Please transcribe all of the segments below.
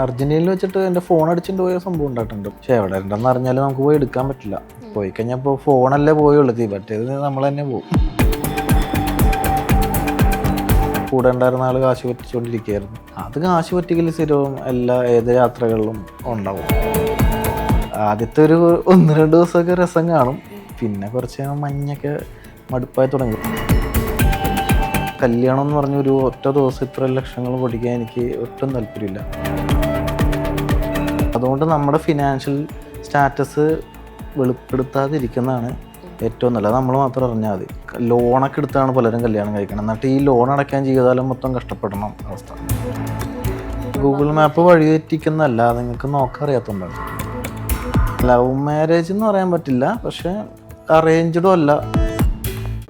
അർജന്റീനയിൽ വെച്ചിട്ട് എൻ്റെ ഫോൺ അടിച്ചിട്ട് പോയ സംഭവം ഉണ്ടായിട്ടുണ്ട്. പക്ഷെ എവിടെ ഉണ്ടെന്ന് അറിഞ്ഞാലും നമുക്ക് പോയി എടുക്കാൻ പറ്റില്ല. പോയി കഴിഞ്ഞാൽ ഇപ്പോൾ ഫോണല്ലേ പോയുള്ളൂ, മറ്റേത് നമ്മൾ തന്നെ പോകും. കൂടെ ഉണ്ടായിരുന്ന ആൾ കാശ് പറ്റിച്ചുകൊണ്ടിരിക്കുകയായിരുന്നു. അത് കാശ് പറ്റിക്കൽ സ്ഥിരവും ഏത് യാത്രകളിലും ഉണ്ടാവും. ആദ്യത്തെ ഒരു 1-2 ദിവസമൊക്കെ രസം കാണും. പിന്നെ കുറച്ച് മഞ്ഞൊക്കെ മടുപ്പായി തുടങ്ങി. കല്യാണം എന്ന് പറഞ്ഞ ഒരു ഒറ്റ ദിവസം ഇത്ര ലക്ഷങ്ങൾ പൊടിക്കാൻ എനിക്ക് ഒട്ടും താല്പര്യമില്ല. അതുകൊണ്ട് നമ്മുടെ ഫിനാൻഷ്യൽ സ്റ്റാറ്റസ് വെളിപ്പെടുത്താതിരിക്കുന്നതാണ് ഏറ്റവും നല്ലത്. നമ്മൾ മാത്രം അറിഞ്ഞാൽ മതി. ലോണൊക്കെ എടുത്താണ് പലരും കല്യാണം കഴിക്കണം. എന്നിട്ട് ഈ ലോൺ അടയ്ക്കാൻ ജീവിതകാലം മൊത്തം കഷ്ടപ്പെടണം അവസ്ഥ. ഗൂഗിൾ മാപ്പ് വഴി തെറ്റിക്കുന്നതല്ല, നിങ്ങൾക്ക് നോക്കാൻ അറിയാത്തതുകൊണ്ടാണ്. ലവ് മാരേജ് എന്ന് പറയാൻ പറ്റില്ല, പക്ഷെ അറേഞ്ച്ഡും അല്ല.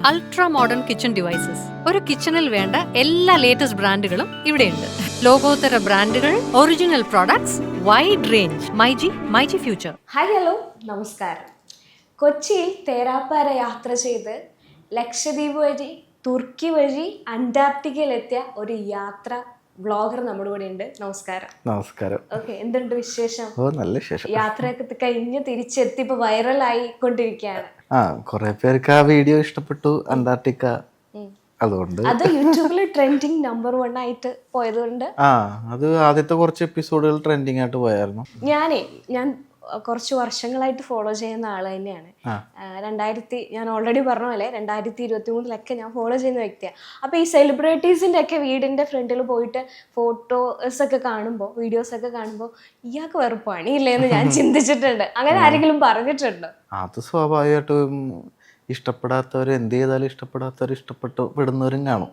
Ultra modern kitchen devices. ഒരു കിച്ചണിൽ വേണ്ട എല്ലാ ലേറ്റസ്റ്റ് ബ്രാൻഡുകളും ഇവിടെയുണ്ട്. ലോകോത്തര ബ്രാൻഡുകൾ, original products, wide range. MyG future. Hi, hello, നമസ്കാരം. കൊച്ചിയിൽ തേരാപ്പാര യാത്ര ചെയ്ത് ലക്ഷദ്വീപ് വഴി, തുർക്കി വഴി അന്റാർട്ടിക്കയിലെത്തിയ ഒരു യാത്ര വ്ളോഗർ നമ്മുടെ കൂടെ ഉണ്ട്. നമസ്കാരം. നമസ്കാരം. ഓക്കെ, എന്തുണ്ട് വിശേഷം? നല്ല വിശേഷം. യാത്രയൊക്കെ കഴിഞ്ഞ് തിരിച്ചെത്തി ഇപ്പൊ വൈറലായി കൊണ്ടിരിക്കുകയാണ്. കുറെ പേർക്ക് ആ വീഡിയോ ഇഷ്ടപ്പെട്ടു, അന്റാർട്ടിക്ക. അതുകൊണ്ട് അത് യൂട്യൂബിൽ ട്രെൻഡിങ് നമ്പർ 1 ആയിട്ട് പോയതുകൊണ്ട് അത് ആദ്യത്തെ കുറച്ച് എപ്പിസോഡുകൾ ട്രെൻഡിങ് ആയിട്ട് പോയായിരുന്നു. ഞാൻ കുറച്ച് വർഷങ്ങളായിട്ട് ഫോളോ ചെയ്യുന്ന ആള് തന്നെയാണ്. ഞാൻ ഓൾറെഡി പറഞ്ഞ പോലെ 2023 ഞാൻ ഫോളോ ചെയ്യുന്ന വ്യക്തിയാണ്. അപ്പോൾ ഈ സെലിബ്രിറ്റീസിൻ്റെ ഒക്കെ വീടിൻ്റെ ഫ്രണ്ടിൽ പോയിട്ട് ഫോട്ടോസ് ഒക്കെ കാണുമ്പോൾ, വീഡിയോസ് ഒക്കെ കാണുമ്പോൾ ഇയാൾക്ക് വേറെ പണിയില്ലേന്ന് ഞാൻ ചിന്തിച്ചിട്ടുണ്ട്. അങ്ങനെ ആരെങ്കിലും പറഞ്ഞിട്ടുണ്ടോ? അത് സ്വാഭാവികമായിട്ടും ഇഷ്ടപ്പെടാത്തവർ എന്ത് ചെയ്താലും ഇഷ്ടപ്പെടുന്നവരും കാണും.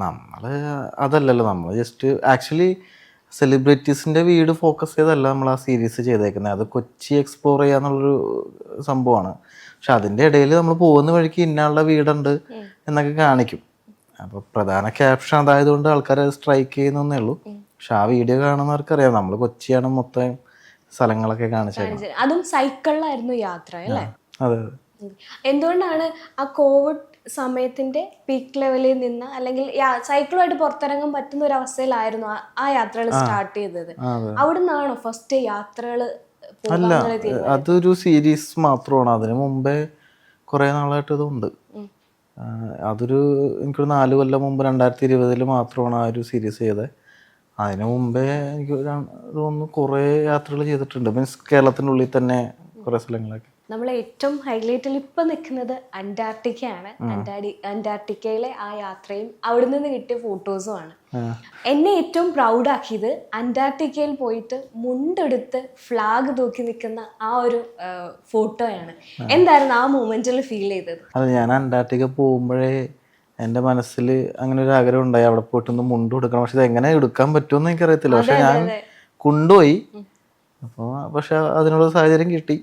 നമ്മള് അതല്ലല്ലോ, നമ്മൾ ജസ്റ്റ് ആക്ച്വലി സെലിബ്രിറ്റീസിൻ്റെ വീട് ഫോക്കസ് ചെയ്തല്ല നമ്മൾ ആ സീരീസ് ചെയ്തേക്കുന്നത്. അത് കൊച്ചി എക്സ്പ്ലോർ ചെയ്യാന്നുള്ളൊരു സംഭവമാണ്. പക്ഷെ അതിൻ്റെ ഇടയിൽ നമ്മൾ പോകുന്ന വഴിക്ക് ഇന്നാളുടെ വീടുണ്ട് എന്നൊക്കെ കാണിക്കും. അപ്പോൾ പ്രധാന ക്യാപ്ഷൻ അതായതുകൊണ്ട് ആൾക്കാർ അത് സ്ട്രൈക്ക് ചെയ്യുന്നേ ഉള്ളൂ. പക്ഷെ ആ വീഡിയോ കാണുന്നവർക്കറിയാം നമ്മൾ കൊച്ചിയാണ് മൊത്തം സ്ഥലങ്ങളൊക്കെ കാണിച്ചത്. അതും സൈക്കിളിലായിരുന്നു യാത്ര അല്ലേ? അതെ. എന്തുകൊണ്ടാണ് ആ കോവിഡ് സമയത്തിന്റെ പീക്ക് ലെവലിൽ നിന്ന്, അല്ലെങ്കിൽ സൈക്കിളുമായിട്ട് പുറത്തിറങ്ങാൻ പറ്റുന്ന ഒരു അവസ്ഥയിലായിരുന്നു ആ യാത്രകൾ സ്റ്റാർട്ട് ചെയ്തത്? അവിടെ നിന്നാണോ ഫസ്റ്റ് യാത്രകൾ? അല്ല, അതൊരു സീരീസ് മാത്രമാണ്. അതിന് മുമ്പേ കുറെ നാളായിട്ട് ഇതുണ്ട്. അതൊരു എനിക്കൊരു 4 കൊല്ലം മുമ്പ് 2020 മാത്രമാണ് ആ ഒരു സീരീസ് ചെയ്തത്. അതിന് മുമ്പേ എനിക്ക് തോന്നുന്നു കുറേ യാത്രകൾ ചെയ്തിട്ടുണ്ട്. മീൻസ് കേരളത്തിനുള്ളിൽ തന്നെ കുറേ സ്ഥലങ്ങളൊക്കെ. നമ്മൾ ഏറ്റവും ഹൈലൈറ്റിൽ ഇപ്പം നിൽക്കുന്നത് അന്റാർട്ടിക്കയാണ്. അന്റാർട്ടിക്കയിലെ ആ യാത്രയും അവിടെ നിന്ന് കിട്ടിയ ഫോട്ടോസുമാണ്. എന്നെ ഏറ്റവും പ്രൗഡാക്കിയത് അന്റാർട്ടിക്കയിൽ പോയിട്ട് മുണ്ടെടുത്ത് ഫ്ലാഗ് തൂക്കി നിൽക്കുന്ന ആ ഒരു ഫോട്ടോയാണ്. എന്തായിരുന്നു ആ മൊമെന്റിൽ ഫീൽ ചെയ്തത്? അത് ഞാൻ അന്റാർട്ടിക്ക പോകുമ്പോഴേ എൻ്റെ മനസ്സിൽ അങ്ങനെ ഒരു ആഗ്രഹം ഉണ്ടായി, അവിടെ പോയിട്ടൊന്ന് മുണ്ട് കൊടുക്കണം. പക്ഷെ ഇത് എങ്ങനെ എടുക്കാൻ പറ്റുമെന്ന് എനിക്കറിയത്തില്ല. പക്ഷെ ഞാൻ കൊണ്ടുപോയി. അപ്പോൾ പക്ഷെ അതിനുള്ള സാഹചര്യം കിട്ടി.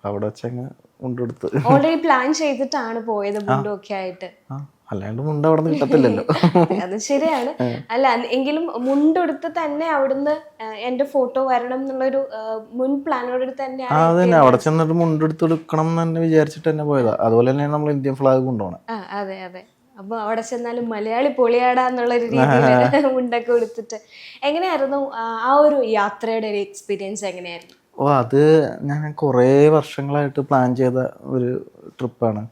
അവിടെ വെച്ചങ്ങ് മുണ്ടെടുത്ത്. ഓൾറെഡി പ്ലാൻ ചെയ്തിട്ടാണ് പോയത് മുണ്ടൊക്കെ ആയിട്ട്? അല്ലാണ്ട് മുണ്ട് അവിടെ നിന്ന് കിട്ടത്തില്ലല്ലോ. അത് ശരിയാണ്. അല്ല, എങ്കിലും മുണ്ടെടുത്ത് തന്നെ അവിടുന്ന് എന്റെ ഫോട്ടോ വരണം എന്നുള്ളൊരു മുൻ പ്ലാനോട് തന്നെയാണ്. അതന്നെ, അവിടെ ചെന്നിട്ട് മുണ്ടെടുത്ത് എടുക്കണം എന്ന് തന്നെ വിചാരിച്ചിട്ട് തന്നെ പോയതാ. അതുപോലെ തന്നെയാണ് നമ്മൾ ഇന്ത്യൻ ഫ്ലാഗ് കൊണ്ടുപോകണം. അതെ അതെ. അപ്പൊ അവിടെ ചെന്നാലും മലയാളി പൊളിയാടാന്നുള്ളൊരു രീതിയിൽ മുണ്ടൊക്കെ എടുത്തിട്ട്. എങ്ങനെയായിരുന്നു ആ ഒരു യാത്രയുടെ ഒരു എക്സ്പീരിയൻസ്? എങ്ങനെയായിരുന്നു? അത് ഞാൻ കുറേ വർഷങ്ങളായിട്ട് പ്ലാൻ ചെയ്ത ഒരു ട്രിപ്പാണ്.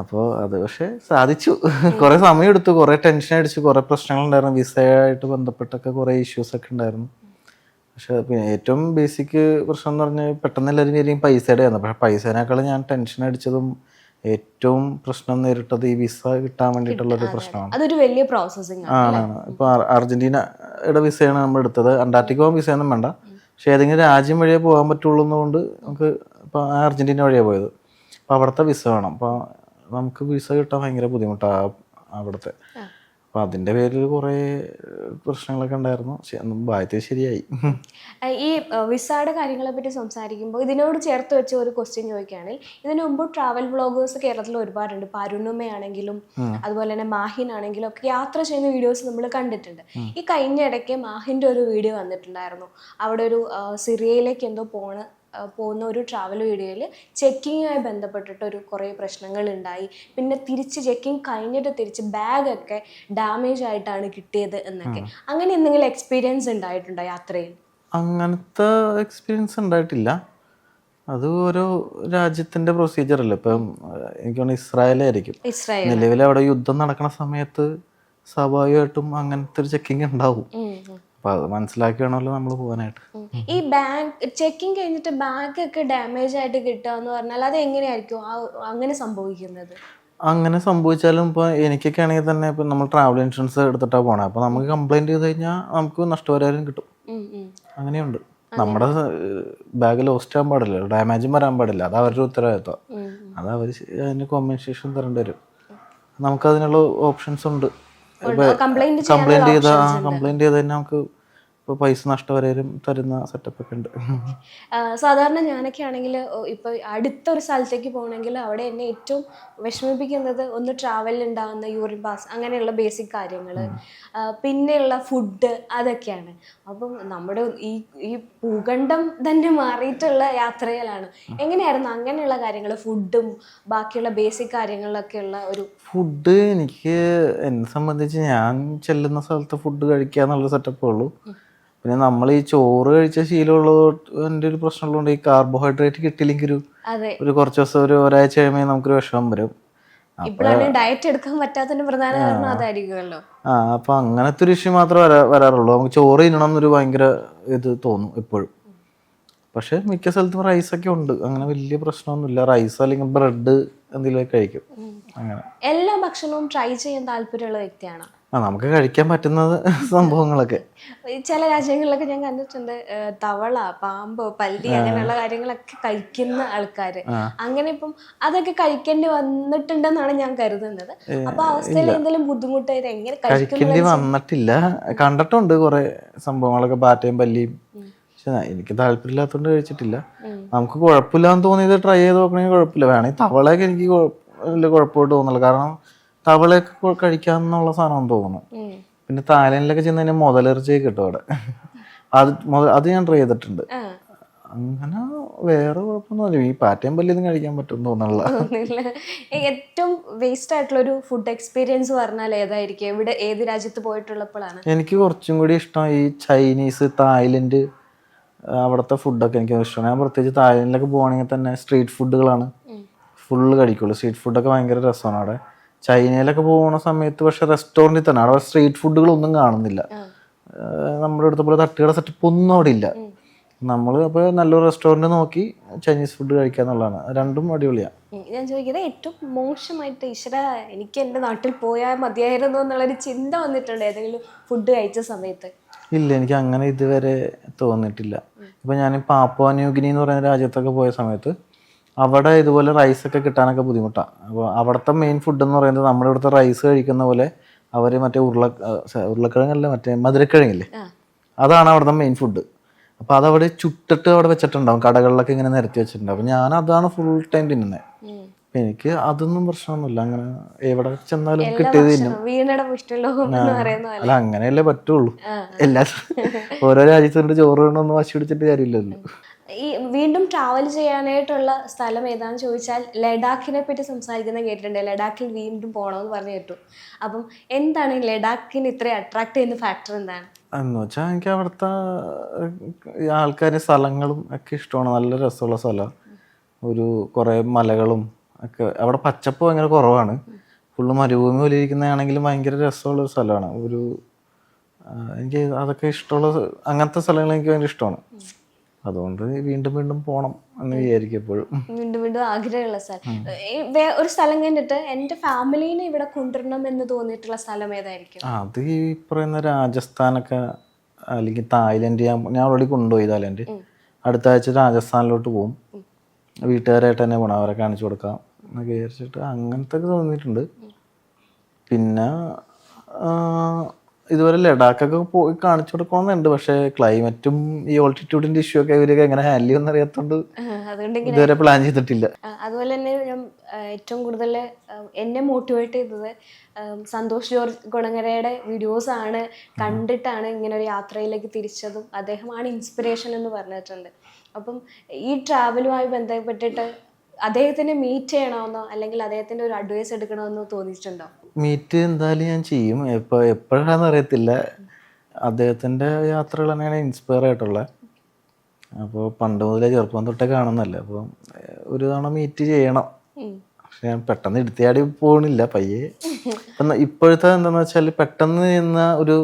അപ്പോൾ അത് പക്ഷേ സാധിച്ചു. കുറേ സമയം എടുത്തു, കുറേ ടെൻഷൻ അടിച്ചു, കുറേ പ്രശ്നങ്ങളുണ്ടായിരുന്നു. വിസയായിട്ട് ബന്ധപ്പെട്ടൊക്കെ കുറേ ഇഷ്യൂസൊക്കെ ഉണ്ടായിരുന്നു. പക്ഷെ പിന്നെ ഏറ്റവും ബേസിക് പ്രശ്നം എന്ന് പറഞ്ഞാൽ പെട്ടെന്ന് എല്ലാവരും വിചാരിക്കും പൈസയുടെ ആയിരുന്നു. പക്ഷേ പൈസേനേക്കാൾ ഞാൻ ടെൻഷൻ അടിച്ചതും ഏറ്റവും പ്രശ്നം നേരിട്ടത് ഈ വിസ കിട്ടാൻ വേണ്ടിയിട്ടുള്ളൊരു പ്രശ്നമാണ്. അതൊരു വലിയ പ്രോസസ്സിംഗ് ആണ്. ഇപ്പോൾ അർജന്റീനയുടെ വിസയാണ് നമ്മൾ എടുത്തത്. അന്റാർട്ടിക്ക പോകാൻ വിസയൊന്നും വേണ്ട, പക്ഷേ ഏതെങ്കിലും രാജ്യം വഴിയേ പോകാൻ പറ്റുള്ളൂ എന്നുകൊണ്ട് നമുക്ക് ഇപ്പോൾ അർജന്റീന വഴിയാണ് പോയത്. അപ്പോൾ അവിടുത്തെ വിസ വേണം. അപ്പോൾ നമുക്ക് വിസ കിട്ടാൻ ഭയങ്കര ബുദ്ധിമുട്ടാണ് അവിടുത്തെ. അപ്പോൾ അതിൻ്റെ പേരിൽ കുറേ പ്രശ്നങ്ങളൊക്കെ ഉണ്ടായിരുന്നു. ഭാഗ്യത്തിൽ ശരിയായി. ഈ വിസയുടെ കാര്യങ്ങളെ പറ്റി സംസാരിക്കുമ്പോൾ ഇതിനോട് ചേർത്ത് വെച്ച ഒരു ക്വസ്റ്റ്യൻ ചോദിക്കുകയാണെങ്കിൽ, ഇതിനു മുമ്പ് ട്രാവൽ വ്ളോഗേഴ്സ് കേരളത്തിൽ ഒരുപാടുണ്ട്. ഇപ്പോൾ അരുണിമയാണെങ്കിലും അതുപോലെ തന്നെ മാഹിൻ ആണെങ്കിലും ഒക്കെ യാത്ര ചെയ്യുന്ന വീഡിയോസ് നമ്മൾ കണ്ടിട്ടുണ്ട്. ഈ കഴിഞ്ഞ ഇടയ്ക്ക് മാഹിൻ്റെ ഒരു വീഡിയോ വന്നിട്ടുണ്ടായിരുന്നു. അവിടെ ഒരു സിറിയയിലേക്ക് എന്തോ പോണ പോകുന്ന ഒരു ട്രാവൽ വീഡിയോയിൽ ചെക്കിങ്ങുമായി ബന്ധപ്പെട്ടിട്ട് കുറേ പ്രശ്നങ്ങൾ ഉണ്ടായി. പിന്നെ തിരിച്ച് ചെക്കിങ് കഴിഞ്ഞിട്ട് തിരിച്ച് ബാഗൊക്കെ ഡാമേജ് ആയിട്ടാണ് കിട്ടിയത് എന്നൊക്കെ. അങ്ങനെ എന്തെങ്കിലും എക്സ്പീരിയൻസ് ഉണ്ടായിട്ടുണ്ടോ യാത്രയിൽ? അങ്ങനത്തെ എക്സ്പീരിയൻസ് ഉണ്ടായിട്ടില്ല. അത് ഓരോ രാജ്യത്തിന്റെ പ്രൊസീജിയർ അല്ലേ. ഇപ്പം എനിക്ക് തോന്നുന്നു ഇസ്രായേലായിരിക്കും നിലവിൽ അവിടെ യുദ്ധം നടക്കുന്ന സമയത്ത് സ്വാഭാവികമായിട്ടും അങ്ങനത്തെ ഒരു ചെക്കിങ് ഉണ്ടാവും. അപ്പൊ അത് മനസ്സിലാക്കി വേണമല്ലോ നമ്മൾ പോകാനായിട്ട്. ഈ ബാഗ് ചെക്കിങ് കഴിഞ്ഞിട്ട് ബാഗൊക്കെ ഡാമേജ് ആയിട്ട് കിട്ടുക എന്ന് പറഞ്ഞാൽ അത് എങ്ങനെയായിരിക്കും അങ്ങനെ സംഭവിക്കുന്നത്? അങ്ങനെ സംഭവിച്ചാലും ഇപ്പോൾ എനിക്കൊക്കെ ആണെങ്കിൽ തന്നെ ഇപ്പം നമ്മൾ ട്രാവൽ ഇൻഷുറൻസ് എടുത്തിട്ടാണ് പോണത്. അപ്പോൾ നമുക്ക് കംപ്ലൈൻറ്റ് ചെയ്ത് കഴിഞ്ഞാൽ നമുക്ക് നഷ്ടപരിഹാരം കിട്ടും. അങ്ങനെയുണ്ട്. നമ്മുടെ ബാഗ് ലോസ്റ്റ് ആകാൻ പാടില്ല, ഡാമേജും വരാൻ പാടില്ല. അത് അവരുടെ ഉത്തരവാദിത്വം. അത് അവർ അതിന് കോമ്പൻസേഷൻ തരേണ്ടി വരും. നമുക്കതിനുള്ള ഓപ്ഷൻസ് ഉണ്ട്. കംപ്ലൈൻറ്റ് ചെയ്ത് തന്നെ നമുക്ക് ഇപ്പോൾ പൈസ നഷ്ടപരിഹാരം തരുന്ന സെറ്റപ്പൊക്കെ ഉണ്ട്. സാധാരണ ഞാനൊക്കെ ആണെങ്കിൽ ഇപ്പോൾ അടുത്തൊരു സ്ഥലത്തേക്ക് പോകണമെങ്കിൽ അവിടെ എന്നെ ഏറ്റവും വിഷമിപ്പിക്കുന്നത് ഒന്ന് ട്രാവലിൽ ഉണ്ടാകുന്ന യൂറിൻ പാസ്, അങ്ങനെയുള്ള ബേസിക് കാര്യങ്ങൾ, പിന്നെയുള്ള ഫുഡ്, അതൊക്കെയാണ്. അപ്പം നമ്മുടെ ഈ ഭൂഖണ്ഡം തന്നെ മാറിയിട്ടുള്ള യാത്രയിലാണ്. എങ്ങനെയായിരുന്നു അങ്ങനെയുള്ള കാര്യങ്ങൾ, ഫുഡും ബാക്കിയുള്ള ബേസിക് കാര്യങ്ങളിലൊക്കെയുള്ള ഒരു? ഫുഡ് എനിക്ക് എന്നെ സംബന്ധിച്ച് ഞാൻ ചെല്ലുന്ന സ്ഥലത്ത് ഫുഡ് കഴിക്കുക എന്നുള്ള സെറ്റപ്പേ ഉള്ളൂ. പിന്നെ നമ്മൾ ഈ ചോറ് കഴിച്ച ശീലമുള്ളതിൻ്റെ ഒരു പ്രശ്നമുള്ളതുകൊണ്ട് ഈ കാർബോഹൈഡ്രേറ്റ് കിട്ടിയില്ലെങ്കിൽ ഒരു കുറച്ച് ദിവസം ഒരാഴ്ച കഴിയുമ്പോൾ നമുക്കൊരു വിഷമം വരും. ഡയറ്റ് എടുക്കാൻ പറ്റാത്തതിന്റെ പ്രധാന കാരണം അതായിരിക്കുമല്ലോ. അപ്പൊ അങ്ങനത്തെ ഒരു ഇഷ്യൂ മാത്രമേ വരാറുള്ളൂ. നമുക്ക് ചോറ് തിന്നണം എന്നൊരു ഭയങ്കര ഇത് തോന്നും എപ്പോഴും. പക്ഷെ മിക്ക സ്ഥലത്തും റൈസൊക്കെ ഉണ്ട്, അങ്ങനെ വലിയ പ്രശ്നമൊന്നുമില്ല. റൈസ് അല്ലെങ്കിൽ ബ്രെഡ് എന്തെങ്കിലും കഴിക്കും. അങ്ങനെ എല്ലാ ഭക്ഷണവും ട്രൈ ചെയ്യാൻ താല്പര്യമുള്ള വ്യക്തിയാണ്. നമുക്ക് കഴിക്കാൻ പറ്റുന്നത് സംഭവങ്ങളൊക്കെ. ചില രാജ്യങ്ങളിലൊക്കെ ഞാൻ കണ്ടിട്ടുണ്ട് തവള, പാമ്പ്, പല്ലി അങ്ങനെയുള്ള കാര്യങ്ങളൊക്കെ കഴിക്കുന്ന ആൾക്കാര്. അങ്ങനെ ഇപ്പം അതൊക്കെ കഴിക്കേണ്ടി വന്നിട്ടുണ്ടെന്നാണ് ഞാൻ കരുതുന്നത്. അപ്പൊ അവസ്ഥയിൽ എന്തെങ്കിലും ബുദ്ധിമുട്ടായത് എങ്ങനെ കഴിക്കേണ്ടി വന്നിട്ടില്ല. കണ്ടിട്ടുണ്ട് കുറെ സംഭവങ്ങളൊക്കെ, പാറ്റയും പല്ലിയും. പക്ഷെ എനിക്ക് താല്പര്യമില്ലാത്തതുകൊണ്ട് കഴിച്ചിട്ടില്ല. നമുക്ക് കുഴപ്പമില്ലാന്ന് തോന്നിയത് ട്രൈ ചെയ്ത് നോക്കണമെങ്കിൽ കുഴപ്പമില്ല. വേണമെങ്കിൽ തവളയൊക്കെ എനിക്ക് വലിയ കുഴപ്പമായിട്ട് തോന്നില്ല. കാരണം തവളയൊക്കെ കഴിക്കാന്നുള്ള സാധനം തോന്നുന്നു. പിന്നെ തായ്ലൻഡിലൊക്കെ ചെന്ന് കഴിഞ്ഞാൽ മുതലിറച്ചിയൊക്കെ കിട്ടും അവിടെ. അത് ഞാൻ ട്രൈ ചെയ്തിട്ടുണ്ട്. അങ്ങനെ വേറെ കുഴപ്പമൊന്നുമില്ല. ഈ പാറ്റയും പല്ലിയൊന്നും കഴിക്കാൻ പറ്റും തോന്നുന്നില്ല. ഏറ്റവും വേസ്റ്റ് ആയിട്ടുള്ള ഒരു ഫുഡ് എക്സ്പീരിയൻസ് പറഞ്ഞാൽ ഏതായിരിക്കും? ഇവിടെ ഏത് രാജ്യത്ത് പോയിട്ടുള്ളപ്പോഴാണ് എനിക്ക് കുറച്ചും കൂടി ഇഷ്ടം ഈ ചൈനീസ്, തായ്ലൻഡ്, അവിടുത്തെ ഫുഡൊക്കെ എനിക്ക് ഇഷ്ടമാണ്. ഞാൻ പ്രത്യേകിച്ച് തായ്ലൻഡിലൊക്കെ പോവുകയാണെങ്കിൽ തന്നെ സ്ട്രീറ്റ് ഫുഡുകളാണ് ഫുള്ള് കഴിക്കുള്ളൂ. സ്ട്രീറ്റ് ഫുഡൊക്കെ ഭയങ്കര രസമാണ് അവിടെ. ചൈനയിലൊക്കെ പോകുന്ന സമയത്ത് പക്ഷെ റെസ്റ്റോറൻറ്റിൽ തന്നെ അവിടെ സ്ട്രീറ്റ് ഫുഡുകളൊന്നും കാണുന്നില്ല. നമ്മുടെ അടുത്ത പോലെ തട്ടുകട സെറ്റപ്പ് ഒന്നും അവിടെ ഇല്ല. നമ്മൾ അപ്പോൾ നല്ലൊരു റെസ്റ്റോറൻറ്റ് നോക്കി ചൈനീസ് ഫുഡ് കഴിക്കുക എന്നുള്ളതാണ്. രണ്ടും അടിപൊളിയാണ്. ഞാൻ ചോദിക്കുന്നത് ഏറ്റവും മോശമായിട്ട് ഈശ്വര എനിക്ക് എൻ്റെ നാട്ടിൽ പോയാൽ മതിയായിരുന്നു എന്നുള്ളൊരു ചിന്ത വന്നിട്ടുണ്ട് ഏതെങ്കിലും ഫുഡ് കഴിച്ച സമയത്ത്? ഇല്ല, എനിക്ക് അങ്ങനെ ഇതുവരെ തോന്നിയിട്ടില്ല. ഇപ്പം ഞാൻ പാപ്പുവ ന്യൂഗിനി എന്ന് പറയുന്ന രാജ്യത്തൊക്കെ പോയ സമയത്ത് അവിടെ ഇതുപോലെ റൈസൊക്കെ കിട്ടാനൊക്കെ ബുദ്ധിമുട്ടാണ്. അപ്പോൾ അവിടുത്തെ മെയിൻ ഫുഡ് എന്ന് പറയുന്നത് നമ്മുടെ ഇവിടുത്തെ റൈസ് കഴിക്കുന്ന പോലെ അവർ മറ്റേ ഉരുളക്കിഴങ്ങല്ല, മറ്റേ മധുരക്കിഴങ്ങില്ലേ, അതാണ് അവിടുത്തെ മെയിൻ ഫുഡ്. അപ്പോൾ അതവിടെ ചുട്ടിട്ട് അവിടെ വെച്ചിട്ടുണ്ടാവും, കടകളിലൊക്കെ ഇങ്ങനെ നിരത്തി വെച്ചിട്ടുണ്ടാവും. അപ്പോൾ ഞാൻ അതാണ് ഫുൾ ടൈം തിന്നുന്നത്. അപ്പം എനിക്ക് അതൊന്നും പ്രശ്നമൊന്നുമില്ല. അങ്ങനെ എവിടെ ചെന്നാലും കിട്ടിയത് തിന്നും. അല്ല, അങ്ങനെയല്ലേ പറ്റുള്ളൂ. എല്ലാ ഓരോ രാജ്യത്തുകൊണ്ട് ചോറ് വേണമെന്ന് വാശി പിടിച്ചിട്ട് കാര്യമില്ലല്ലോ. ഈ വീണ്ടും ട്രാവൽ ചെയ്യാനായിട്ടുള്ള സ്ഥലം ഏതാണെന്ന് ചോദിച്ചാൽ ലഡാക്കിനെ പറ്റി സംസാരിക്കുന്നത് കേട്ടിട്ടുണ്ട്. ലഡാക്കിൽ വീണ്ടും പോകണമെന്ന് പറഞ്ഞു കേട്ടു. അപ്പം എന്താണ് ലഡാക്കിന് ഇത്രയും അട്രാക്ട് ചെയ്യുന്ന ഫാക്ടർ എന്താണ് എന്ന് വെച്ചാൽ എനിക്ക് അവിടുത്തെ ആൾക്കാരും സ്ഥലങ്ങളും ഒക്കെ ഇഷ്ടമാണ്. നല്ല രസമുള്ള സ്ഥലമാണ്. ഒരു കുറേ മലകളും ഒക്കെ. അവിടെ പച്ചപ്പ് ഭയങ്കര കുറവാണ്. ഫുള്ള് മരുഭൂമി പോലെ ഇരിക്കുന്നതാണെങ്കിലും ഭയങ്കര രസമുള്ളൊരു സ്ഥലമാണ്. എനിക്ക് അതൊക്കെ ഇഷ്ടമുള്ള അങ്ങനത്തെ സ്ഥലങ്ങൾ എനിക്ക് ഭയങ്കര ഇഷ്ടമാണ്. അതുകൊണ്ട് വീണ്ടും വീണ്ടും പോകണം എന്ന് വിചാരിക്കും എപ്പോഴും. വീണ്ടും വീണ്ടും ആഗ്രഹമുള്ള സ്ഥലം. ഒരു സ്ഥലം കണ്ടിട്ട് എൻ്റെ ഫാമിലീനെ ഇവിടെ കൊണ്ടുവരണം എന്ന് തോന്നിയിട്ടുള്ള സ്ഥലം ഏതായിരിക്കും? അത് ഈ പറയുന്ന രാജസ്ഥാനൊക്കെ അല്ലെങ്കിൽ തായ്ലൻഡ്. ഞാൻ ഓൾറെഡി കൊണ്ടുപോയി തായ്ലൻഡ്. അടുത്ത ആഴ്ച രാജസ്ഥാനിലോട്ട് പോകും. വീട്ടുകാരായിട്ട് തന്നെ പോകണം, അവരെ കാണിച്ചു കൊടുക്കാം എന്നൊക്കെ വിചാരിച്ചിട്ട് അങ്ങനത്തെ ഒക്കെ തോന്നിയിട്ടുണ്ട്. പിന്നെ ഇതുവരെ ലഡാക്കൊക്കെ പോയി കാണിച്ചു കൊടുക്കണമെന്നുണ്ട്. പക്ഷേ ക്ലൈമറ്റും ഈ ഓൾട്ടിറ്റ്യൂഡിന്റെ ഇഷ്യൂ ഒക്കെ ഇവരൊക്കെ എങ്ങനെ ഹാൻഡിൽ ചെയ്യുമെന്ന് അറിയാത്തോണ്ട് അതുകൊണ്ട് ഇതുവരെ പ്ലാൻ ചെയ്തിട്ടില്ല. അതുപോലെ തന്നെ ഞാൻ ഏറ്റവും കൂടുതൽ എന്നെ മോട്ടിവേറ്റ് ചെയ്തത് സന്തോഷ് ജോർജ് കുളങ്ങരയുടെ വീഡിയോസ് ആണ് കണ്ടിട്ടാണ് ഇങ്ങനെ ഒരു യാത്രയിലേക്ക് തിരിച്ചതും. അദ്ദേഹമാണ് ഇൻസ്പിറേഷൻ എന്ന് പറഞ്ഞിട്ടുണ്ട്. അപ്പം ഈ ട്രാവലുമായി ബന്ധപ്പെട്ടിട്ട് അദ്ദേഹത്തിനെ മീറ്റ് ചെയ്യണമെന്നോ അല്ലെങ്കിൽ അദ്ദേഹത്തിൻ്റെ ഒരു അഡ്വൈസ് എടുക്കണമെന്നോ തോന്നിയിട്ടുണ്ടോ? മീറ്റ് എന്തായാലും ഞാൻ ചെയ്യും. എപ്പോഴാണെന്ന് അറിയത്തില്ല. അദ്ദേഹത്തിൻ്റെ യാത്രകൾ തന്നെയാണ് ഇൻസ്പയർ ആയിട്ടുള്ളത്. അപ്പോൾ പണ്ട് മുതലേ ചെറുപ്പം തൊട്ടേ കാണുന്നല്ലേ, അപ്പോൾ ഒരു തവണ മീറ്റ് ചെയ്യണം. പക്ഷെ ഞാൻ പെട്ടെന്ന് എടുത്തിയാടി പോകണില്ല, പയ്യെ. അപ്പം ഇപ്പോഴത്തെ എന്താണെന്ന് വെച്ചാൽ പെട്ടെന്ന് ചെയ്യുന്ന ഒരു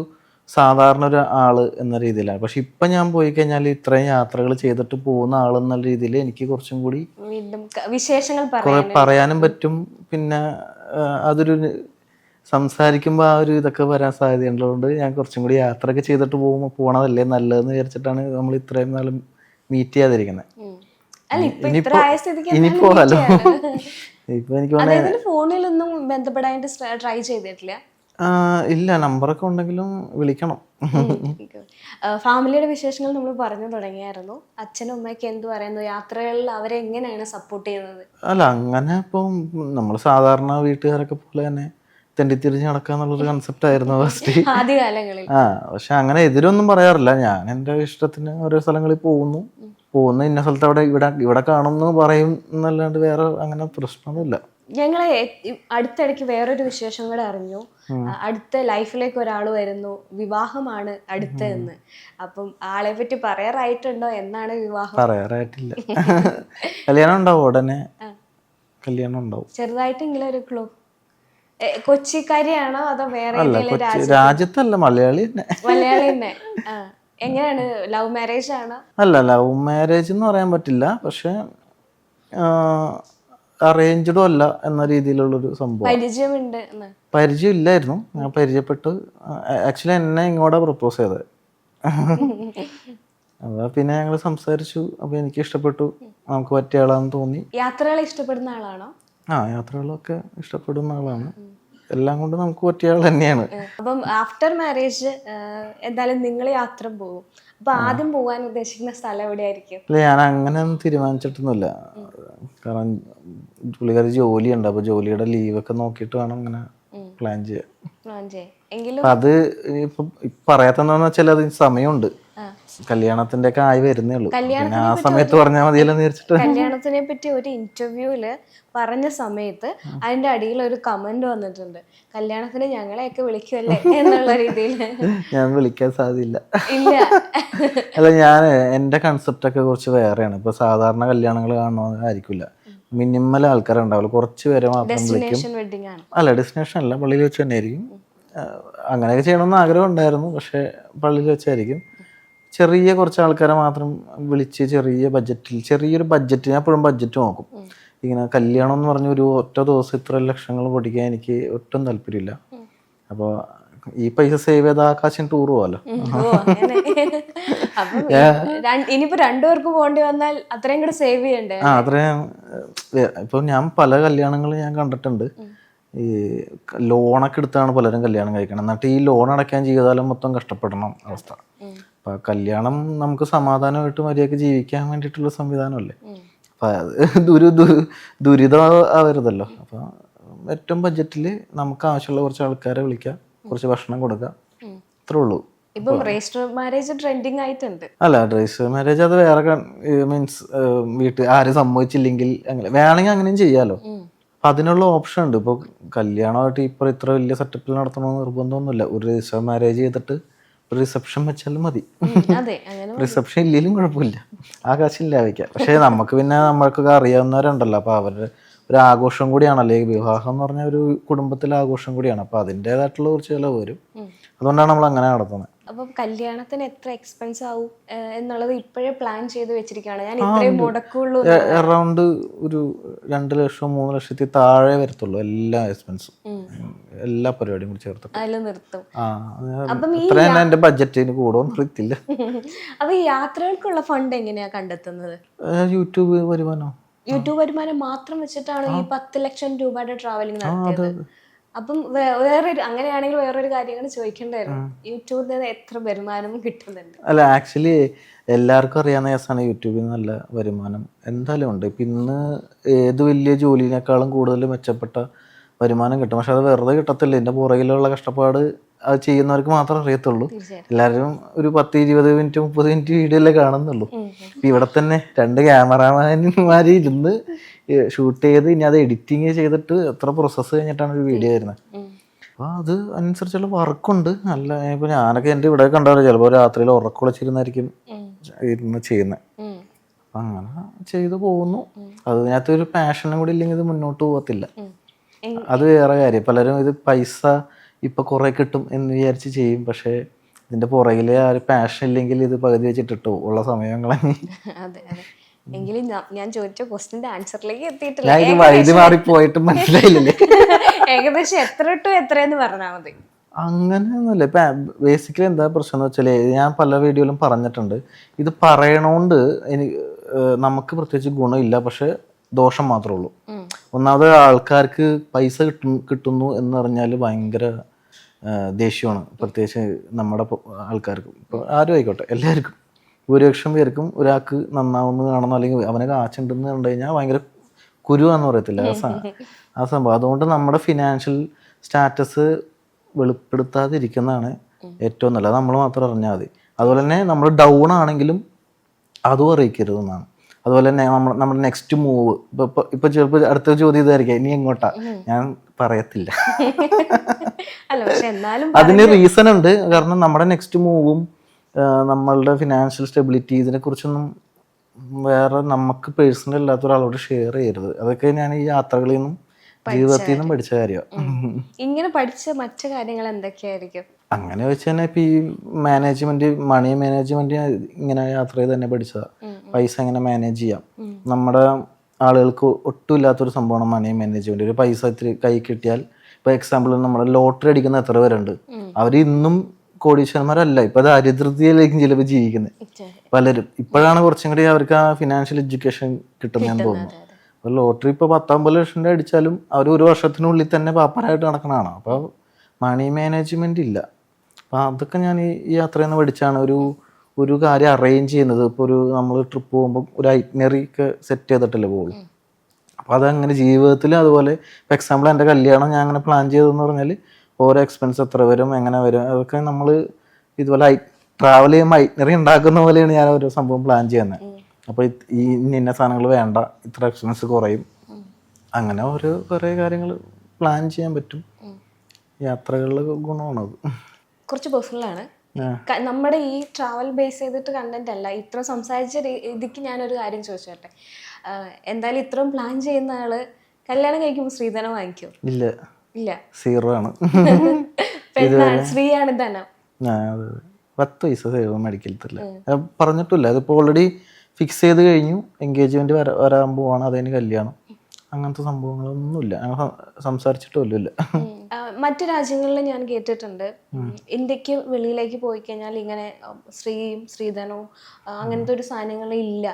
സാധാരണ ഒരു ആള് എന്ന രീതിയിലാണ്. പക്ഷെ ഇപ്പം ഞാൻ പോയി കഴിഞ്ഞാൽ ഇത്രയും യാത്രകൾ ചെയ്തിട്ട് പോകുന്ന ആളെന്നുള്ള രീതിയിൽ എനിക്ക് കുറച്ചും കൂടി വിശേഷങ്ങൾ കുറെ പറയാനും പറ്റും. പിന്നെ അതൊരു സംസാരിക്കുമ്പോൾ ആ ഒരു ഇതൊക്കെ വരാൻ സാധ്യതയുള്ളതുകൊണ്ട് ഞാൻ കുറച്ചും കൂടി യാത്രയൊക്കെ ചെയ്തിട്ട് പോകണതല്ലേ നല്ലതെന്ന് വിചാരിച്ചിട്ടാണ് നമ്മൾ ഇത്രയും നാളും മീറ്റ് ചെയ്യാതിരിക്കുന്നത്. ഇനി പോകാലോ. ഇപ്പൊ എനിക്ക് ഫോണിലൊന്നും ബന്ധപ്പെടാനായിട്ട് ട്രൈ ചെയ്തിട്ടില്ല. ഇല്ല, നമ്പറൊക്കെ ഉണ്ടെങ്കിലും വിളിക്കണം. ഫാമിലിയുടെ വിശേഷങ്ങൾ നമ്മൾ പറഞ്ഞു തുടങ്ങിയായിരുന്നു. അച്ഛനും അമ്മയൊക്കെ എന്ത് പറയുന്നു? യാത്രകളിൽ അവരെ എങ്ങനെയാണ് സപ്പോർട്ട് ചെയ്യുന്നത്? അല്ല, അങ്ങനെ ഇപ്പം നമ്മൾ സാധാരണ വീട്ടുകാരൊക്കെ പോലെ തന്നെ തെണ്ടിത്തിരിഞ്ഞ് നടക്കാന്നുള്ളൊരു കൺസെപ്റ്റ് ആയിരുന്നു ഫസ്റ്റ് ആദ്യകാലങ്ങളിൽ. പക്ഷെ അങ്ങനെ എതിരൊന്നും പറയാറില്ല. ഞാൻ എൻ്റെ ഇഷ്ടത്തിന് ഓരോ സ്ഥലങ്ങളിൽ പോകുന്നു, ഇന്ന സ്ഥലത്ത് ഇവിടെ കാണുമെന്ന് പറയും എന്നല്ലാണ്ട് വേറെ അങ്ങനെ പ്രശ്നമൊന്നുമില്ല. ഞങ്ങളെ അടുത്തിടയ്ക്ക് വേറൊരു വിശേഷം കൂടെ അറിഞ്ഞു. അടുത്ത ലൈഫിലേക്ക് ഒരാൾ വരുന്നു, വിവാഹമാണ് അടുത്ത എന്ന്. അപ്പം ആളെ പറ്റി പറയാറായിട്ടുണ്ടോ? എന്നാണ് വിവാഹം? പറയാറായിട്ടില്ല. കല്യാണം ഉണ്ടാവും, ഉടനെ കല്യാണം ഉണ്ടാവും. ചെറുതായിട്ടെങ്കിലും ഒരു ക്ലൂ. കൊച്ചിക്കാരിയാണോ അതോ വേറെ രാജ്യത്തല്ല, മലയാളി തന്നെ. മലയാളി തന്നെ. എങ്ങനെയാണ്, ലവ് മാരേജ് ആണോ? അല്ല, ലവ് മാരേജ് എന്ന് പറയാൻ പറ്റില്ല. പക്ഷെ അറേഞ്ച്ഡും അല്ല എന്ന രീതിയിലുള്ളൊരു സംഭവം. പരിചയമുണ്ട്? പരിചയം ഇല്ലായിരുന്നു. ഞാൻ പരിചയപ്പെട്ട് ആക്ച്വലി എന്നെ ഇങ്ങോട്ടാ പ്രപ്പോസ് ചെയ്തത്. അപ്പൊ പിന്നെ ഞങ്ങൾ സംസാരിച്ചു. അപ്പൊ എനിക്ക് ഇഷ്ടപ്പെട്ടു, നമുക്ക് പറ്റിയ ആളാന്ന് തോന്നി. യാത്രകൾ ഇഷ്ടപ്പെടുന്ന ആളാണോ? യാത്രകളൊക്കെ ഇഷ്ടപ്പെടുന്ന ആളാണ്. എല്ലാം കൊണ്ട് നമുക്ക് പറ്റിയ ആൾ തന്നെയാണ്. അപ്പം ആഫ്റ്റർ മാരേജ് എന്തായാലും നിങ്ങൾ യാത്ര പോകും. അപ്പൊ ആദ്യം പോകാൻ ഉദ്ദേശിക്കുന്ന സ്ഥലം എവിടെയായിരിക്കും? അല്ല, ഞാൻ അങ്ങനെ ഒന്നും തീരുമാനിച്ചിട്ടൊന്നുമില്ല. കാരണം പുള്ളിക്കാരി ജോലിയുണ്ട്. അപ്പൊ ജോലിയുടെ ലീവൊക്കെ നോക്കിയിട്ട് വേണം അങ്ങനെ പ്ലാൻ ചെയ്യാൻ. അത് ഇപ്പൊ പറയാത്തതെന്ന് വെച്ചാൽ അത് സമയമുണ്ട്. കല്യാണത്തിന്റെ ഒക്കെ ആയി വരുന്നേ ഉള്ളൂ. പിന്നെ ആ സമയത്ത് പറഞ്ഞാൽ മതിയല്ലോ വിചാരിച്ചിട്ട്. കല്യാണത്തിനെ പറ്റി ഒരു ഇന്റർവ്യൂവില് പറഞ്ഞ സമയത്ത് അതിന്റെ അടിയിൽ ഒരു കമന്റ് വന്നിട്ടുണ്ട്, കല്യാണത്തിന് ഞങ്ങളെയൊക്കെ വിളിക്കുമല്ലേ എന്നുള്ള രീതിയിൽ. ഞാൻ വിളിക്കാൻ സാധ്യതയില്ല. ഇല്ല. അല്ല, ഞാൻ എന്റെ കൺസെപ്റ്റ് ഒക്കെ കുറച്ച് വേറെയാണ്. ഇപ്പൊ സാധാരണ കല്യാണങ്ങൾ കാണുന്നതായിരിക്കില്ല. മിനിമൽ ആൾക്കാരുണ്ടാവില്ല, കുറച്ച് പേരെ മാത്രം വിളിക്കും. അല്ല, ഡെസ്റ്റിനേഷൻ അല്ല, പള്ളിയിൽ വെച്ച് തന്നെ ആയിരിക്കും. അങ്ങനെയൊക്കെ ചെയ്യണമെന്ന് ആഗ്രഹം ഉണ്ടായിരുന്നു. പക്ഷെ പള്ളിയിൽ വെച്ചായിരിക്കും. ചെറിയ കുറച്ച് ആൾക്കാരെ മാത്രം വിളിച്ച് ചെറിയൊരു ബഡ്ജറ്റ്, ഞാൻ എപ്പോഴും ബഡ്ജറ്റ് നോക്കും. ഇങ്ങനെ കല്യാണം എന്ന് പറഞ്ഞ ഒരു ഒറ്റ ദിവസം ഇത്ര ലക്ഷങ്ങൾ പൊടിക്കാൻ എനിക്ക് ഒട്ടും താല്പര്യമില്ല. അപ്പോൾ ഈ പൈസ സേവ് ചെയ്ത ആകാശം ടൂർ പോകാലോ. ഇനിയിപ്പോ രണ്ടുപേർക്ക് പോകേണ്ടി വന്നാൽ അത്രയും കൂടെ സേവ് ചെയ്യണ്ടേ? അത്രയും. ഇപ്പൊ ഞാൻ പല കല്യാണങ്ങളും ഞാൻ കണ്ടിട്ടുണ്ട്. ഈ ലോണൊക്കെ എടുത്താണ് പലരും കല്യാണം കഴിക്കണം. എന്നിട്ട് ഈ ലോൺ അടയ്ക്കാൻ ജീവിതകാലം മൊത്തം കഷ്ടപ്പെടണം അവസ്ഥ. അപ്പൊ കല്യാണം നമുക്ക് സമാധാനമായിട്ട് മര്യാദക്ക് ജീവിക്കാൻ വേണ്ടിയിട്ടുള്ള സംവിധാനമല്ലേ. അപ്പൊ അത് ദുരിതം ആവരുതല്ലോ. അപ്പൊ ഏറ്റവും ബഡ്ജറ്റിൽ നമുക്ക് ആവശ്യമുള്ള കുറച്ച് ആൾക്കാരെ വിളിക്കാം, കുറച്ച് ഭക്ഷണം കൊടുക്കാം, അത്രേ ഉള്ളൂ. ഇപ്പം രജിസ്റ്റർ മാരേജ് ട്രെൻഡിങ് ആയിട്ടുണ്ട്. അല്ല, രജിസ്റ്റർ മാരേജ് അത് വേറെ മീൻസ് വീട്ടിൽ ആരും സമ്മതിച്ചില്ലെങ്കിൽ അങ്ങനെ വേണമെങ്കിൽ അങ്ങനെയും ചെയ്യാലോ. അപ്പൊ അതിനുള്ള ഓപ്ഷൻ ഉണ്ട്. ഇപ്പോൾ കല്യാണമായിട്ട് ഇത്ര വലിയ സെറ്റപ്പിൽ നടത്തണമെന്ന് നിർബന്ധമൊന്നുമില്ല. ഒരു രജിസ്റ്റർ മാരേജ് ചെയ്തിട്ട് ഒരു റിസപ്ഷൻ വെച്ചാലും മതി. റിസപ്ഷൻ ഇല്ലെങ്കിലും കുഴപ്പമില്ല, ആകാശമില്ല വയ്ക്കാം. പക്ഷെ നമുക്ക് പിന്നെ നമ്മൾക്കൊക്കെ അറിയാവുന്നവരുണ്ടല്ലോ. അപ്പൊ അവരുടെ ഒരു ആഘോഷം കൂടിയാണല്ലേ വിവാഹം എന്ന് പറഞ്ഞ ഒരു കുടുംബത്തിലെ ആഘോഷം കൂടിയാണ്. അപ്പൊ അതിൻ്റെതായിട്ടുള്ള കുറച്ച് ചിലവ് വരും. അതുകൊണ്ടാണ് നമ്മൾ അങ്ങനെ നടത്തുന്നത്. അപ്പം കല്യാണത്തിന് എത്ര എക്സ്പെൻസ് ആവും എന്നുള്ളത് ഇപ്പോഴേ പ്ലാൻ ചെയ്ത് വെച്ചിരിക്കുകയാണ്. ഞാൻ ഇത്രയും മുടക്കുള്ളൂ. അറൗണ്ട് ഒരു 2 ലക്ഷം 3 ലക്ഷത്തിൽ താഴെ വരത്തുള്ളൂ എല്ലാ എക്സ്പെൻസും, എല്ലാ പരിപാടിയും കൂടി ചേർത്ത് അതിൽ നിർത്തും. ഇത്രയും എന്റെ ബഡ്ജറ്റിന് കൂടുമെന്ന് അറിയത്തില്ല. അപ്പൊ ഈ യാത്രകൾക്കുള്ള ഫണ്ട് എങ്ങനെയാ കണ്ടെത്തുന്നത്? യൂട്യൂബ് വരുമാനം മാത്രം വെച്ചിട്ടാണ് ഈ 10 ലക്ഷം രൂപയുടെ ട്രാവലിംഗ് നടത്തിയത്? അപ്പം വേറൊരു അങ്ങനെയാണെങ്കിൽ വേറൊരു കാര്യങ്ങൾ ചോദിക്കേണ്ടായിരുന്നു, യൂട്യൂബിൽ നിന്ന് എത്ര വരുമാനം കിട്ടുന്നുണ്ട്? അല്ല, ആക്ച്വലി എല്ലാവർക്കും അറിയാവുന്ന കേസാണ് യൂട്യൂബിൽ നിന്ന് നല്ല വരുമാനം എന്തായാലും ഉണ്ട്. ഇപ്പം ഇന്ന് ഏത് വലിയ ജോലിനേക്കാളും കൂടുതൽ മെച്ചപ്പെട്ട വരുമാനം കിട്ടും. പക്ഷെ അത് വെറുതെ കിട്ടത്തില്ല. ഇതിൻ്റെ പുറകിലുള്ള കഷ്ടപ്പാട് അത് ചെയ്യുന്നവർക്ക് മാത്രമേ അറിയത്തുള്ളൂ. എല്ലാവരും ഒരു 10-20 മിനിറ്റ് 30 മിനിറ്റ് വീഡിയോ അല്ലേ കാണുന്നുള്ളൂ. ഇപ്പം ഇവിടെ തന്നെ 2 ക്യാമറാമാന്മാർ ഇരുന്ന് ഷൂട്ട് ചെയ്ത് ഇനി അത് എഡിറ്റിങ് ചെയ്തിട്ട് എത്ര പ്രോസസ്സ് കഴിഞ്ഞിട്ടാണ് ഒരു വീഡിയോ വരുന്നത്. അപ്പോൾ അത് അനുസരിച്ചുള്ള വർക്കുണ്ട്. നല്ല ഇപ്പോൾ ഞാനൊക്കെ എൻ്റെ ഇവിടെ കണ്ടാലും ചിലപ്പോൾ രാത്രിയിൽ ഉറക്കുളച്ചിരുന്നായിരിക്കും ഇരുന്ന് ചെയ്യുന്നത്. അപ്പം അങ്ങനെ ചെയ്തു പോകുന്നു. അതിനകത്ത് ഒരു പാഷനും കൂടി ഇല്ലെങ്കിൽ ഇത് മുന്നോട്ട് പോകത്തില്ല. അത് വേറെ കാര്യം. പലരും ഇത് പൈസ ഇപ്പം കുറേ കിട്ടും എന്ന് വിചാരിച്ച് ചെയ്യും. പക്ഷേ ഇതിൻ്റെ പുറകിലെ ആ ഒരു പാഷൻ ഇല്ലെങ്കിൽ ഇത് പകുതി വെച്ചിട്ടിട്ടോ ഉള്ള സമയങ്ങളെ. അതെ അതെ. എങ്കിലും ഞാൻ ചോദിച്ച ക്വസ്റ്റിന്റെ ആൻസറിലേക്ക് എത്തിയിട്ടില്ല. ഞാൻ ഇത് വൈദ്യുതി മാറിപ്പോയിട്ട് മനസ്സിലായില്ലേ? ഏകദേശം എത്ര ടു എത്രയെന്ന് പറഞ്ഞാൽ മതി. അങ്ങനെയൊന്നുമില്ല. ഇപ്പം ബേസിക്കലി എന്താ പ്രശ്നം എന്ന് വെച്ചാൽ ഞാൻ പല വീഡിയോയിലും പറഞ്ഞിട്ടുണ്ട്, ഇത് പറയണോണ്ട് നമുക്ക് പ്രത്യേകിച്ച് ഗുണമില്ല, പക്ഷെ ദോഷം മാത്രമേ ഉള്ളൂ. ഒന്നാമത് ആൾക്കാർക്ക് പൈസ കിട്ടുന്നു എന്ന് പറഞ്ഞാൽ ഭയങ്കര ദേഷ്യമാണ്. പ്രത്യേകിച്ച് നമ്മുടെ ആൾക്കാർക്ക്. ഇപ്പോൾ ആരും ആയിക്കോട്ടെ, എല്ലാവർക്കും ഭൂരിപക്ഷം പേർക്കും ഒരാൾക്ക് നന്നാവുന്ന കാണുന്നു അല്ലെങ്കിൽ അവനെ കാച്ചുണ്ടെന്ന് കണ്ടു കഴിഞ്ഞാൽ ഭയങ്കര കുരുവാന്ന് പറയത്തില്ല ആ സംഭവം. അതുകൊണ്ട് നമ്മുടെ ഫിനാൻഷ്യൽ സ്റ്റാറ്റസ് വെളിപ്പെടുത്താതിരിക്കുന്നതാണ് ഏറ്റവും നല്ലത്. നമ്മൾ മാത്രം അറിഞ്ഞാൽ മതി. അതുപോലെ തന്നെ നമ്മൾ ഡൗൺ ആണെങ്കിലും അതും അറിയിക്കരുതെന്നാണ്. അതുപോലെ തന്നെ നമ്മുടെ നെക്സ്റ്റ് മൂവ് ഇപ്പൊ ചിലപ്പോൾ അടുത്ത ചോദ്യം ഇതായിരിക്കാം, ഇനി എങ്ങോട്ടാ, ഞാൻ പറയത്തില്ല. അതിന് റീസൺ ഉണ്ട്. കാരണം നമ്മുടെ നെക്സ്റ്റ് മൂവും നമ്മളുടെ ഫിനാൻഷ്യൽ സ്റ്റെബിലിറ്റി ഇതിനെക്കുറിച്ചൊന്നും വേറെ നമുക്ക് പേഴ്സണൽ അല്ലാത്ത ഒരാളോട് ഷെയർ ചെയ്യരുത്. അതൊക്കെ ഞാൻ ഈ യാത്രകളിൽ നിന്നും ജീവിതത്തിൽ നിന്നും പഠിച്ച കാര്യമാണ്. ഇങ്ങനെ പഠിച്ച മറ്റു കാര്യങ്ങൾ എന്തൊക്കെയായിരിക്കും? അങ്ങനെ വെച്ച് തന്നെ ഇപ്പം ഈ മാനേജ്മെന്റ്, മണി മാനേജ്മെന്റ് ഇങ്ങനെ യാത്ര ചെയ്ത് തന്നെ പഠിച്ചതാ. പൈസ എങ്ങനെ മാനേജ് ചെയ്യാം. നമ്മുടെ ആളുകൾക്ക് ഒട്ടും ഇല്ലാത്തൊരു സംഭവമാണ് മണി മാനേജ്മെന്റ്. ഒരു പൈസ ഇത്തിരി കൈ കിട്ടിയാൽ, ഇപ്പൊ എക്സാമ്പിൾ നമ്മുടെ ലോട്ടറി അടിക്കുന്ന എത്ര പേരുണ്ട്, അവർ ഇന്നും കോടീശ്വരന്മാരല്ല, ഇപ്പൊ ദാരിദ്ര്യത്തിലേക്കും ചിലപ്പോൾ ജീവിക്കുന്നത് പലരും. ഇപ്പോഴാണ് കുറച്ചും കൂടി അവർക്ക് ആ ഫിനാൻഷ്യൽ എഡ്യൂക്കേഷൻ കിട്ടുന്നതെന്ന് തോന്നുന്നു. അപ്പൊ ലോട്ടറി ഇപ്പൊ 10-50 ലക്ഷം അടിച്ചാലും അവർ ഒരു വർഷത്തിനുള്ളിൽ തന്നെ പാപ്പരായിട്ട് നടക്കണതാണ്. അപ്പൊ മണി മാനേജ്മെന്റ് ഇല്ല. അപ്പം അതൊക്കെ ഞാൻ ഈ യാത്രയിൽ നിന്ന് പഠിച്ചാണ്. ഒരു കാര്യം അറേഞ്ച് ചെയ്യുന്നത്. ഇപ്പോൾ നമ്മൾ ട്രിപ്പ് പോകുമ്പോൾ ഒരു ഐറ്റിനറി ഒക്കെ സെറ്റ് ചെയ്തിട്ടല്ലേ പോകുള്ളൂ. അപ്പോൾ അതങ്ങനെ ജീവിതത്തിൽ അതുപോലെ ഇപ്പോൾ എക്സാമ്പിൾ എൻ്റെ കല്യാണം ഞാൻ അങ്ങനെ പ്ലാൻ ചെയ്തതെന്ന് പറഞ്ഞാൽ ഓരോ എക്സ്പെൻസ് എത്ര വരും, എങ്ങനെ വരും, അതൊക്കെ നമ്മൾ ഇതുപോലെ ട്രാവൽ ചെയ്യുമ്പോൾ ഐറ്റിനറി ഉണ്ടാക്കുന്ന പോലെയാണ് ഞാൻ ഓരോ സംഭവം പ്ലാൻ ചെയ്യുന്നത്. അപ്പോൾ ഈ ഇന്ന സാധനങ്ങൾ വേണ്ട, ഇത്ര എക്സ്പെൻസ് കുറയും, അങ്ങനെ കുറേ കാര്യങ്ങൾ പ്ലാൻ ചെയ്യാൻ പറ്റും. യാത്രകളിൽ ഗുണമാണത്. കുറച്ച് പേഴ്സണലാണ്. നമ്മുടെ ഈ ട്രാവൽ ബേസ് ചെയ്തിട്ട് കണ്ടന്റ് അല്ല. ഇത്ര സംസാരിച്ച രീതിക്ക് ഞാനൊരു കാര്യം ചോദിച്ചോട്ടെ. എന്തായാലും ഇത്രയും പ്ലാൻ ചെയ്യുന്ന ആള് കല്യാണം കഴിക്കുമ്പോൾ സ്ത്രീധനം വാങ്ങിക്കും? ഇല്ല ഇല്ല, 0 ആണ്. സ്ത്രീയാണ് ധനം. 10 പൈസ സേവ് മേടിക്കത്തില്ല, പറഞ്ഞിട്ടില്ല. അതിപ്പോൾ ഓൾറെഡി ഫിക്സ് ചെയ്ത് കഴിഞ്ഞു. എൻഗേജ്മെന്റ് വരാൻ പോവാണ്, അതിന് കല്യാണം, അങ്ങനത്തെ സംഭവങ്ങളൊന്നുമില്ല. ഞങ്ങൾ സംസാരിച്ചിട്ടുമില്ല. മറ്റു രാജ്യങ്ങളിൽ ഞാൻ കേട്ടിട്ടുണ്ട്, ഇന്ത്യക്ക് വെളിയിലേക്ക് പോയി കഴിഞ്ഞാൽ ഇങ്ങനെ സ്ത്രീധനവും അങ്ങനത്തെ ഒരു സാധനങ്ങളും ഇല്ല,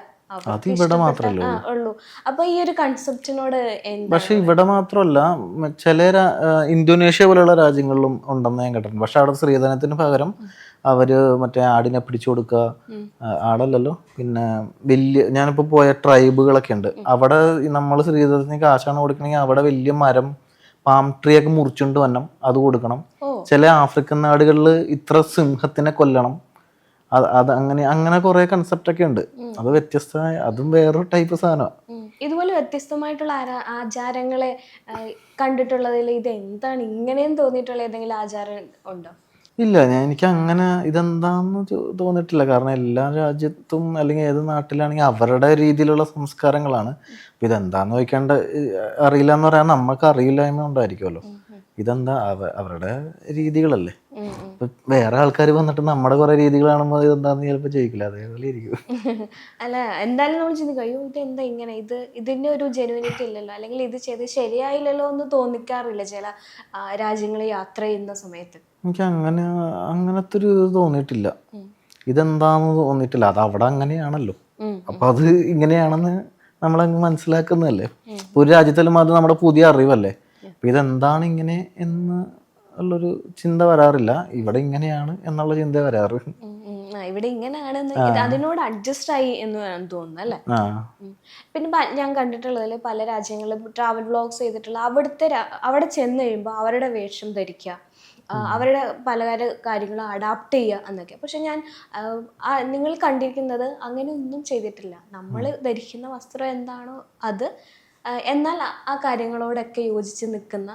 ഇവിടെ മാത്രമല്ല ഉള്ളൂ. അപ്പൊ ഈ ഒരു കൺസെപ്റ്റിനോട് പക്ഷെ ഇവിടെ മാത്രമല്ല, ചില ഇന്തോനേഷ്യ പോലെയുള്ള രാജ്യങ്ങളിലും ഉണ്ടെന്ന് ഞാൻ കേട്ടിട്ടുണ്ട്. പക്ഷെ അവിടെ സ്ത്രീധനത്തിന് പകരം അവര് മറ്റേ ആടിനെ പിടിച്ചു കൊടുക്കുക, ആടല്ലല്ലോ, പിന്നെ വലിയ ഞാനിപ്പോൾ പോയ ട്രൈബുകളൊക്കെ ഉണ്ട്. അവിടെ നമ്മൾ സ്ത്രീധനത്തിന് കാശാണ് കൊടുക്കണമെങ്കിൽ അവിടെ വലിയ മരം, പാം ട്രീ ഒക്കെ മുറിച്ചുകൊണ്ട് വരണം, അത് കൊടുക്കണം. ചില ആഫ്രിക്കൻ നാടുകളിൽ ഇത്ര സിംഹത്തിനെ കൊല്ലണം, അത് അങ്ങനെ കുറെ കൺസെപ്റ്റ് ഒക്കെ ഉണ്ട്. അത് വ്യത്യസ്തമായ, അതും വേറൊരു ടൈപ്പ് സാധനമാണ്. ഇതുപോലെ വ്യത്യസ്തമായിട്ടുള്ള ആചാരങ്ങളെ കണ്ടിട്ടുള്ളതിൽ ഇത് എന്താണ് ഇങ്ങനെയും തോന്നിയിട്ടുള്ള ഏതെങ്കിലും ആചാരം ഉണ്ടോ? ഇല്ല, എനിക്ക് അങ്ങനെ ഇതെന്താന്ന് തോന്നിയിട്ടില്ല. കാരണം എല്ലാ രാജ്യത്തും അല്ലെങ്കിൽ ഏത് നാട്ടിലാണെങ്കിൽ അവരുടെ രീതിയിലുള്ള സംസ്കാരങ്ങളാണ്. അപ്പം ഇതെന്താന്ന് ചോദിക്കേണ്ട അറിയില്ല എന്ന് പറയാൻ നമുക്ക് അറിയില്ലായ്മ ഉണ്ടായിരിക്കുമല്ലോ. ഇതെന്താ അവരുടെ രീതികളല്ലേ. വേറെ ആൾക്കാർ വന്നിട്ട് നമ്മുടെ കുറെ രീതികൾ കാണുമ്പോൾ ഇതെന്താന്ന് ചിലപ്പോൾ ചോദിക്കില്ല, അതേപോലെ ഇരിക്കും. അല്ല, എന്തായാലും നമ്മൾ ചിന്തിക്കും, അയ്യോ ഇതെന്താ ഇങ്ങനെ, ഇതിന്റെ ഒരു ജെനുവിനിറ്റി ഇല്ലല്ലോ, അല്ലെങ്കിൽ ഇത് ചെയ്ത് ശരിയായില്ലല്ലോ എന്ന് തോന്നിക്കാറില്ല ചില രാജ്യങ്ങളിൽ യാത്ര ചെയ്യുന്ന സമയത്ത്? എനിക്ക് അങ്ങനത്തെ ഒരു ഇത് തോന്നിയിട്ടില്ല. ഇതെന്താന്ന് തോന്നിയിട്ടില്ല. അത് അവിടെ അങ്ങനെയാണല്ലോ, അപ്പൊ അത് ഇങ്ങനെയാണെന്ന് നമ്മളങ്ങ് മനസ്സിലാക്കുന്നതല്ലേ. ഒരു രാജ്യത്തിലും അത് നമ്മുടെ പുതിയ അറിവല്ലേ. അപ്പം ഇതെന്താണ് ഇങ്ങനെ എന്ന് ഉള്ളൊരു ചിന്ത വരാറില്ല, ഇവിടെ ഇങ്ങനെയാണ് എന്നുള്ള ചിന്ത വരാറ്. ഇവിടെ ഇങ്ങനെയാണെന്ന് അതിനോട് അഡ്ജസ്റ്റ് ആയി എന്ന് വേണം തോന്നുന്നു അല്ലേ. ആ പിന്നെ ഞാൻ കണ്ടിട്ടുള്ളതിൽ പല രാജ്യങ്ങളിലും ട്രാവൽ വ്ളോഗ്സ് ചെയ്തിട്ടുള്ള അവിടെ ചെന്ന് കഴിയുമ്പോൾ അവരുടെ വേഷം ധരിക്കുക, അവരുടെ പല കാര്യങ്ങളും അഡാപ്റ്റ് ചെയ്യുക എന്നൊക്കെ. പക്ഷെ ഞാൻ നിങ്ങൾ കണ്ടിരിക്കുന്നത് അങ്ങനെ ഒന്നും ചെയ്തിട്ടില്ല. നമ്മൾ ധരിക്കുന്ന വസ്ത്രം എന്താണോ അത്, എന്നാൽ ആ കാര്യങ്ങളോടൊക്കെ യോജിച്ച് നിൽക്കുന്ന,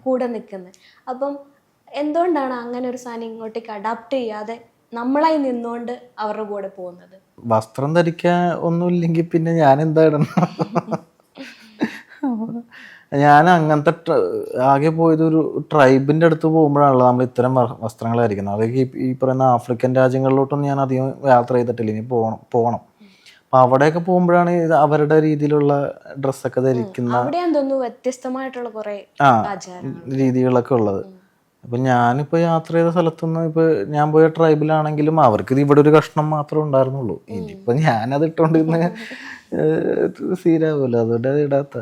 കൂടെ നിൽക്കുന്ന. അപ്പം എന്തുകൊണ്ടാണ് അങ്ങനെ ഒരു സാധനം ഇങ്ങോട്ടേക്ക് അഡാപ്റ്റ് ചെയ്യാതെ നമ്മളായി നിന്നുകൊണ്ട് അവരുടെ കൂടെ പോകുന്നത്? വസ്ത്രം ധരിക്കാൻ ഒന്നുമില്ലെങ്കിൽ പിന്നെ ഞാൻ എന്താ ഇടണം? ഞാൻ അങ്ങനത്തെ ആകെ പോയത് ഒരു ട്രൈബിൻ്റെ അടുത്ത് പോകുമ്പോഴാണല്ലോ നമ്മൾ ഇത്തരം വസ്ത്രങ്ങൾ ധരിക്കുന്നത്. അതൊക്കെ ഈ പറയുന്ന ആഫ്രിക്കൻ രാജ്യങ്ങളിലോട്ടൊന്നും ഞാൻ അധികം യാത്ര ചെയ്തിട്ടില്ല, ഇനി പോകണം. അപ്പം അവിടെയൊക്കെ പോകുമ്പോഴാണ് അവരുടെ രീതിയിലുള്ള ഡ്രസ്സൊക്കെ ധരിക്കുന്ന വ്യത്യസ്തമായിട്ടുള്ള കുറെ രീതികളൊക്കെ ഉള്ളത്. അപ്പം ഞാനിപ്പോൾ യാത്ര ചെയ്ത സ്ഥലത്തൊന്നും ഇപ്പോൾ ഞാൻ പോയ ട്രൈബിലാണെങ്കിലും അവർക്ക് ഇവിടെ ഒരു കഷ്ണം മാത്രമേ ഉണ്ടായിരുന്നുള്ളൂ. ഇനിയിപ്പോൾ ഞാനത് ഇട്ടുകൊണ്ടിരുന്ന സീരാവുമല്ലോ, അതുകൊണ്ട് അത് ഇടാത്ത.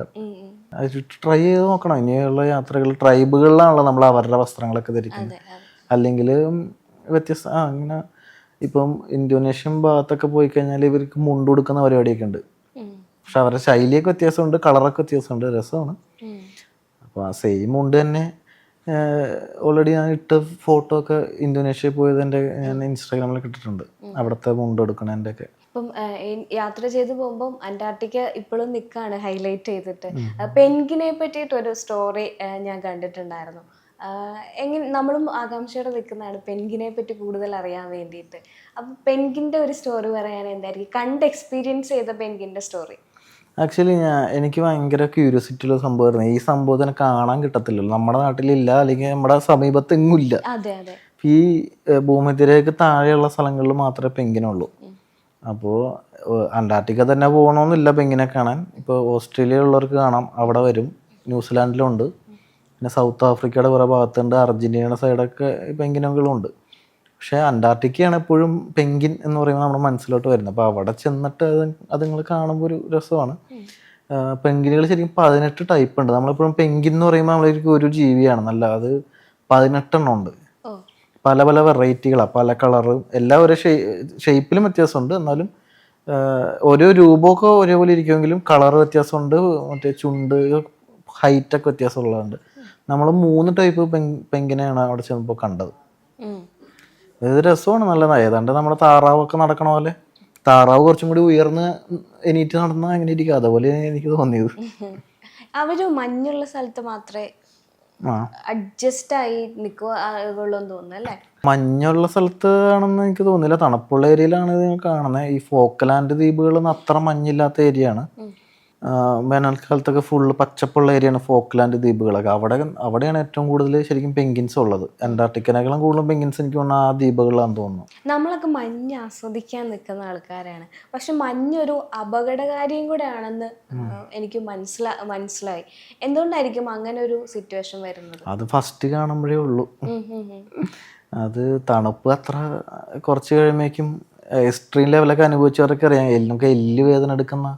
ട്രൈ ചെയ്ത് നോക്കണം ഇനിയുള്ള യാത്രകൾ. ട്രൈബുകളിലാണല്ലോ നമ്മൾ അവരുടെ വസ്ത്രങ്ങളൊക്കെ ധരിക്കുന്നത്. അല്ലെങ്കിൽ വ്യത്യസ്ത അങ്ങനെ ഇപ്പം ഇന്തോനേഷ്യൻ ഭാഗത്തൊക്കെ പോയി കഴിഞ്ഞാൽ ഇവർക്ക് മുണ്ട് കൊടുക്കുന്ന പരിപാടിയൊക്കെ ഉണ്ട്. പക്ഷെ അവരുടെ ശൈലിയൊക്കെ വ്യത്യാസമുണ്ട്, കളറൊക്കെ വ്യത്യാസമുണ്ട്, രസമാണ്. അപ്പോൾ ആ സെയിം മുണ്ട് തന്നെ ഓൾറെഡി ഞാൻ ഇട്ട ഫോട്ടോ ഒക്കെ ഇന്തോനേഷ്യയിൽ പോയതിൻ്റെ ഞാൻ ഇൻസ്റ്റാഗ്രാമിൽ ഇട്ടിട്ടുണ്ട്, അവിടുത്തെ മുണ്ട് കൊടുക്കണതിൻ്റെ ഒക്കെ. ഇപ്പം യാത്ര ചെയ്ത് പോകുമ്പം അന്റാർട്ടിക്ക ഇപ്പോഴും നിൽക്കുകയാണ് ഹൈലൈറ്റ് ചെയ്തിട്ട്. പെൻഗിനെ പറ്റിയിട്ട് ഒരു സ്റ്റോറി ഞാൻ കണ്ടിട്ടുണ്ടായിരുന്നു. എങ്ങനെ നമ്മളും ആകാംക്ഷയോടെ നിൽക്കുന്നതാണ് പെൻഗിനെ പറ്റി കൂടുതൽ അറിയാൻ വേണ്ടിയിട്ട്. അപ്പം പെൻഗിൻ്റെ ഒരു സ്റ്റോറി പറയാൻ എന്തായിരിക്കും, കണ്ട് എക്സ്പീരിയൻസ് ചെയ്ത പെൻഗിൻ്റെ സ്റ്റോറി? ആക്ച്വലി എനിക്ക് ഭയങ്കര ക്യൂരിയോസിറ്റി ഉള്ള സംഭവമായിരുന്നു. ഈ സംഭവത്തിനെ കാണാൻ കിട്ടത്തില്ലല്ലോ, നമ്മുടെ നാട്ടിലില്ല, അല്ലെങ്കിൽ നമ്മുടെ സമീപത്ത് എങ്ങും ഇല്ല. ഈ ഭൂമധ്യരേഖയ്ക്ക് താഴെയുള്ള സ്ഥലങ്ങളിൽ മാത്രമേ പെൻഗിനുള്ളൂ. അപ്പോൾ അന്റാർട്ടിക്ക തന്നെ പോകണമെന്നില്ല പെൻഗിനെ കാണാൻ. ഇപ്പോൾ ഓസ്ട്രേലിയ ഉള്ളവർക്ക് കാണാം, അവിടെ വരും. ന്യൂസിലാൻഡിലുണ്ട്, പിന്നെ സൗത്ത് ആഫ്രിക്കയുടെ കുറേ ഭാഗത്തുണ്ട്, അർജൻറ്റീനയുടെ സൈഡൊക്കെ പെൻഗിനുകളുണ്ട്. പക്ഷേ അന്റാർട്ടിക്കയാണ് എപ്പോഴും പെൻഗിൻ എന്ന് പറയുമ്പോൾ നമ്മുടെ മനസ്സിലോട്ട് വരുന്നത്. അപ്പോൾ അവിടെ ചെന്നിട്ട് അത് നിങ്ങൾ കാണുമ്പോൾ ഒരു രസമാണ്. പെൻഗിനുകൾ ശരിക്കും 18 ടൈപ്പ് ഉണ്ട്. നമ്മളെപ്പോഴും പെൻഗിൻ എന്ന് പറയുമ്പോൾ നമ്മളൊരിക്കും ഒരു ജീവിയാണെന്നല്ല, അത് 18 എണ്ണം ഉണ്ട്. പല പല വെറൈറ്റികളാണ്, പല കളറും, എല്ലാ ഓരോ ഷേപ്പിലും വ്യത്യാസമുണ്ട്. എന്നാലും ഓരോ രൂപമൊക്കെ ഒരേപോലെ ഇരിക്കുമെങ്കിലും കളർ വ്യത്യാസമുണ്ട്. മറ്റേ ചുണ്ട് ഹൈറ്റൊക്കെ വ്യത്യാസമുള്ളതുണ്ട്. നമ്മൾ 3 ടൈപ്പ് പെൻഗിനെയാണ് അവിടെ ചെന്നപ്പോൾ കണ്ടത്. ഇത് രസമാണ്, നല്ലതാണ്. ഏതാണ്ട് നമ്മുടെ താറാവൊക്കെ നടക്കണ പോലെ, താറാവ് കുറച്ചും കൂടി ഉയർന്ന് എണീറ്റ് നടന്നാൽ എങ്ങനെ ഇരിക്കും, അതുപോലെ എനിക്ക് തോന്നിയത്. അവര് മഞ്ഞുള്ള സ്ഥലത്ത് മാത്രമേ അഡ്ജസ്റ്റ് ആയി നിൽക്കുള്ളൂന്ന് തോന്നുന്നു അല്ലേ? മഞ്ഞുള്ള സ്ഥലത്ത് ആണെന്ന് എനിക്ക് തോന്നുന്നില്ല, തണുപ്പുള്ള ഏരിയയിലാണ് ഇത് കാണുന്നത്. ഈ ഫോക്ക്ലാൻഡ് ദ്വീപുകളൊന്നും അത്ര മഞ്ഞില്ലാത്ത ഏരിയയാണ്. വേനൽക്കാലത്തൊക്കെ ഫുള്ള് പച്ചപ്പുള്ള ഏരിയയാണ് ഫോക്ക്ലാൻഡ് ദ്വീപുകളൊക്കെ. അവിടെയാണ് ഏറ്റവും കൂടുതൽ ശരിക്കും പെൻഗിൻസ് ഉള്ളത്. അന്റാർട്ടിക്കനേക്കാളും കൂടുതലും പെൻഗിൻസ് എനിക്ക് തോന്നുന്നു ആ ദ്വീപുകളിലാണെന്ന് തോന്നുന്നു. നമ്മളൊക്കെ മഞ്ഞ് ആസ്വദിക്കാൻ നിൽക്കുന്ന ആൾക്കാരാണ്, പക്ഷെ മഞ്ഞൊരു അപകടകാരിയും കൂടെ ആണെന്ന് എനിക്ക് മനസ്സിലായി. എന്തുകൊണ്ടായിരിക്കും അങ്ങനെ ഒരു സിറ്റുവേഷൻ വരുന്നത്? അത് ഫസ്റ്റ് കാണുമ്പോഴേ ഉള്ളൂ. അത് തണുപ്പ് അത്ര കുറച്ച് കഴിയുമ്പോഴേക്കും എക്സ്ട്രീം ലെവലൊക്കെ അനുഭവിച്ചവരൊക്കെ അറിയാം, നമുക്ക് എല്ല് വേദന എടുക്കുന്ന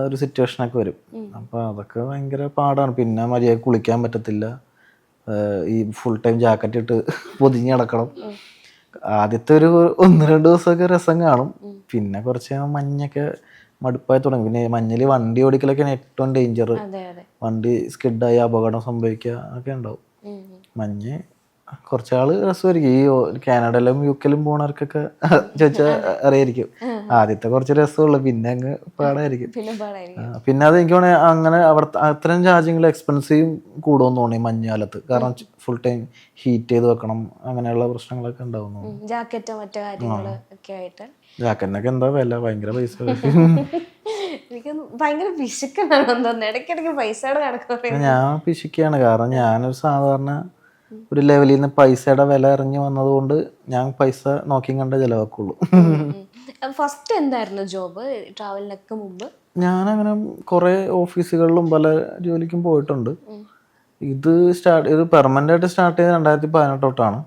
ഒരു സിറ്റുവേഷനൊക്കെ വരും. അപ്പോൾ അതൊക്കെ ഭയങ്കര പാടാണ്. പിന്നെ മര്യാദ കുളിക്കാൻ പറ്റത്തില്ല, ഈ ഫുൾ ടൈം ജാക്കറ്റ് ഇട്ട് പൊതിഞ്ഞ് കിടക്കണം. ആദ്യത്തെ ഒരു 1-2 ദിവസമൊക്കെ രസം കാണും, പിന്നെ കുറച്ച് മഞ്ഞൊക്കെ മടുപ്പായി തുടങ്ങി. പിന്നെ മഞ്ഞിൽ വണ്ടി ഓടിക്കലൊക്കെയാണ് ഏറ്റവും ഡേഞ്ചർ. വണ്ടി സ്കിഡായി അപകടം സംഭവിക്കുക ഒക്കെ ഉണ്ടാവും. മഞ്ഞ് കുറച്ചാള് രസമായിരിക്കും. ഈ കാനഡയിലും യുകെയിലും പോണവർക്കൊക്കെ ചോദിച്ചാൽ അറിയായിരിക്കും. ആദ്യത്തെ കുറച്ച് രസമുള്ളു, പിന്നെ അങ്ങ് പാടായിരിക്കും. പിന്നെ അത് എനിക്ക് തോന്നുന്നത് അങ്ങനെ അവിടെ അത്തരം രാജ്യങ്ങൾ എക്സ്പെൻസീവ് കൂടുമെന്ന് തോന്നി മഞ്ഞുകാലത്ത്. കാരണം ഫുൾ ടൈം ഹീറ്റ് ചെയ്ത് വെക്കണം, അങ്ങനെയുള്ള പ്രശ്നങ്ങളൊക്കെ ഉണ്ടാവുന്നു. ജാക്കറ്റിനൊക്കെ എന്താ വില, ഭയങ്കര പൈസ. എനിക്ക് ഭയങ്കര പിശുക്കാണെന്ന് തോന്നുന്നു, ഇടയ്ക്കിടയ്ക്ക് പൈസയുടെ കണക്ക്. ഞാൻ പിശുക്കാണ്, കാരണം ഞാനൊരു സാധാരണ ഒരു ലെവലിൽ നിന്ന് പൈസയുടെ വില ഇറങ്ങി വന്നതുകൊണ്ട് ഞാൻ പൈസ നോക്കി കണ്ട ചിലവാക്കുള്ളൂ. ഫസ്റ്റ് എന്തായിരുന്നു ജോബ് ട്രാവലിനൊക്കെ മുമ്പ്? ഞാനങ്ങനെ കുറേ ഓഫീസുകളിലും പല ജോലിക്കും പോയിട്ടുണ്ട്. ഇത് പെർമനൻ്റ് ആയിട്ട് സ്റ്റാർട്ട് ചെയ്ത് 2018 തൊട്ടാണ്.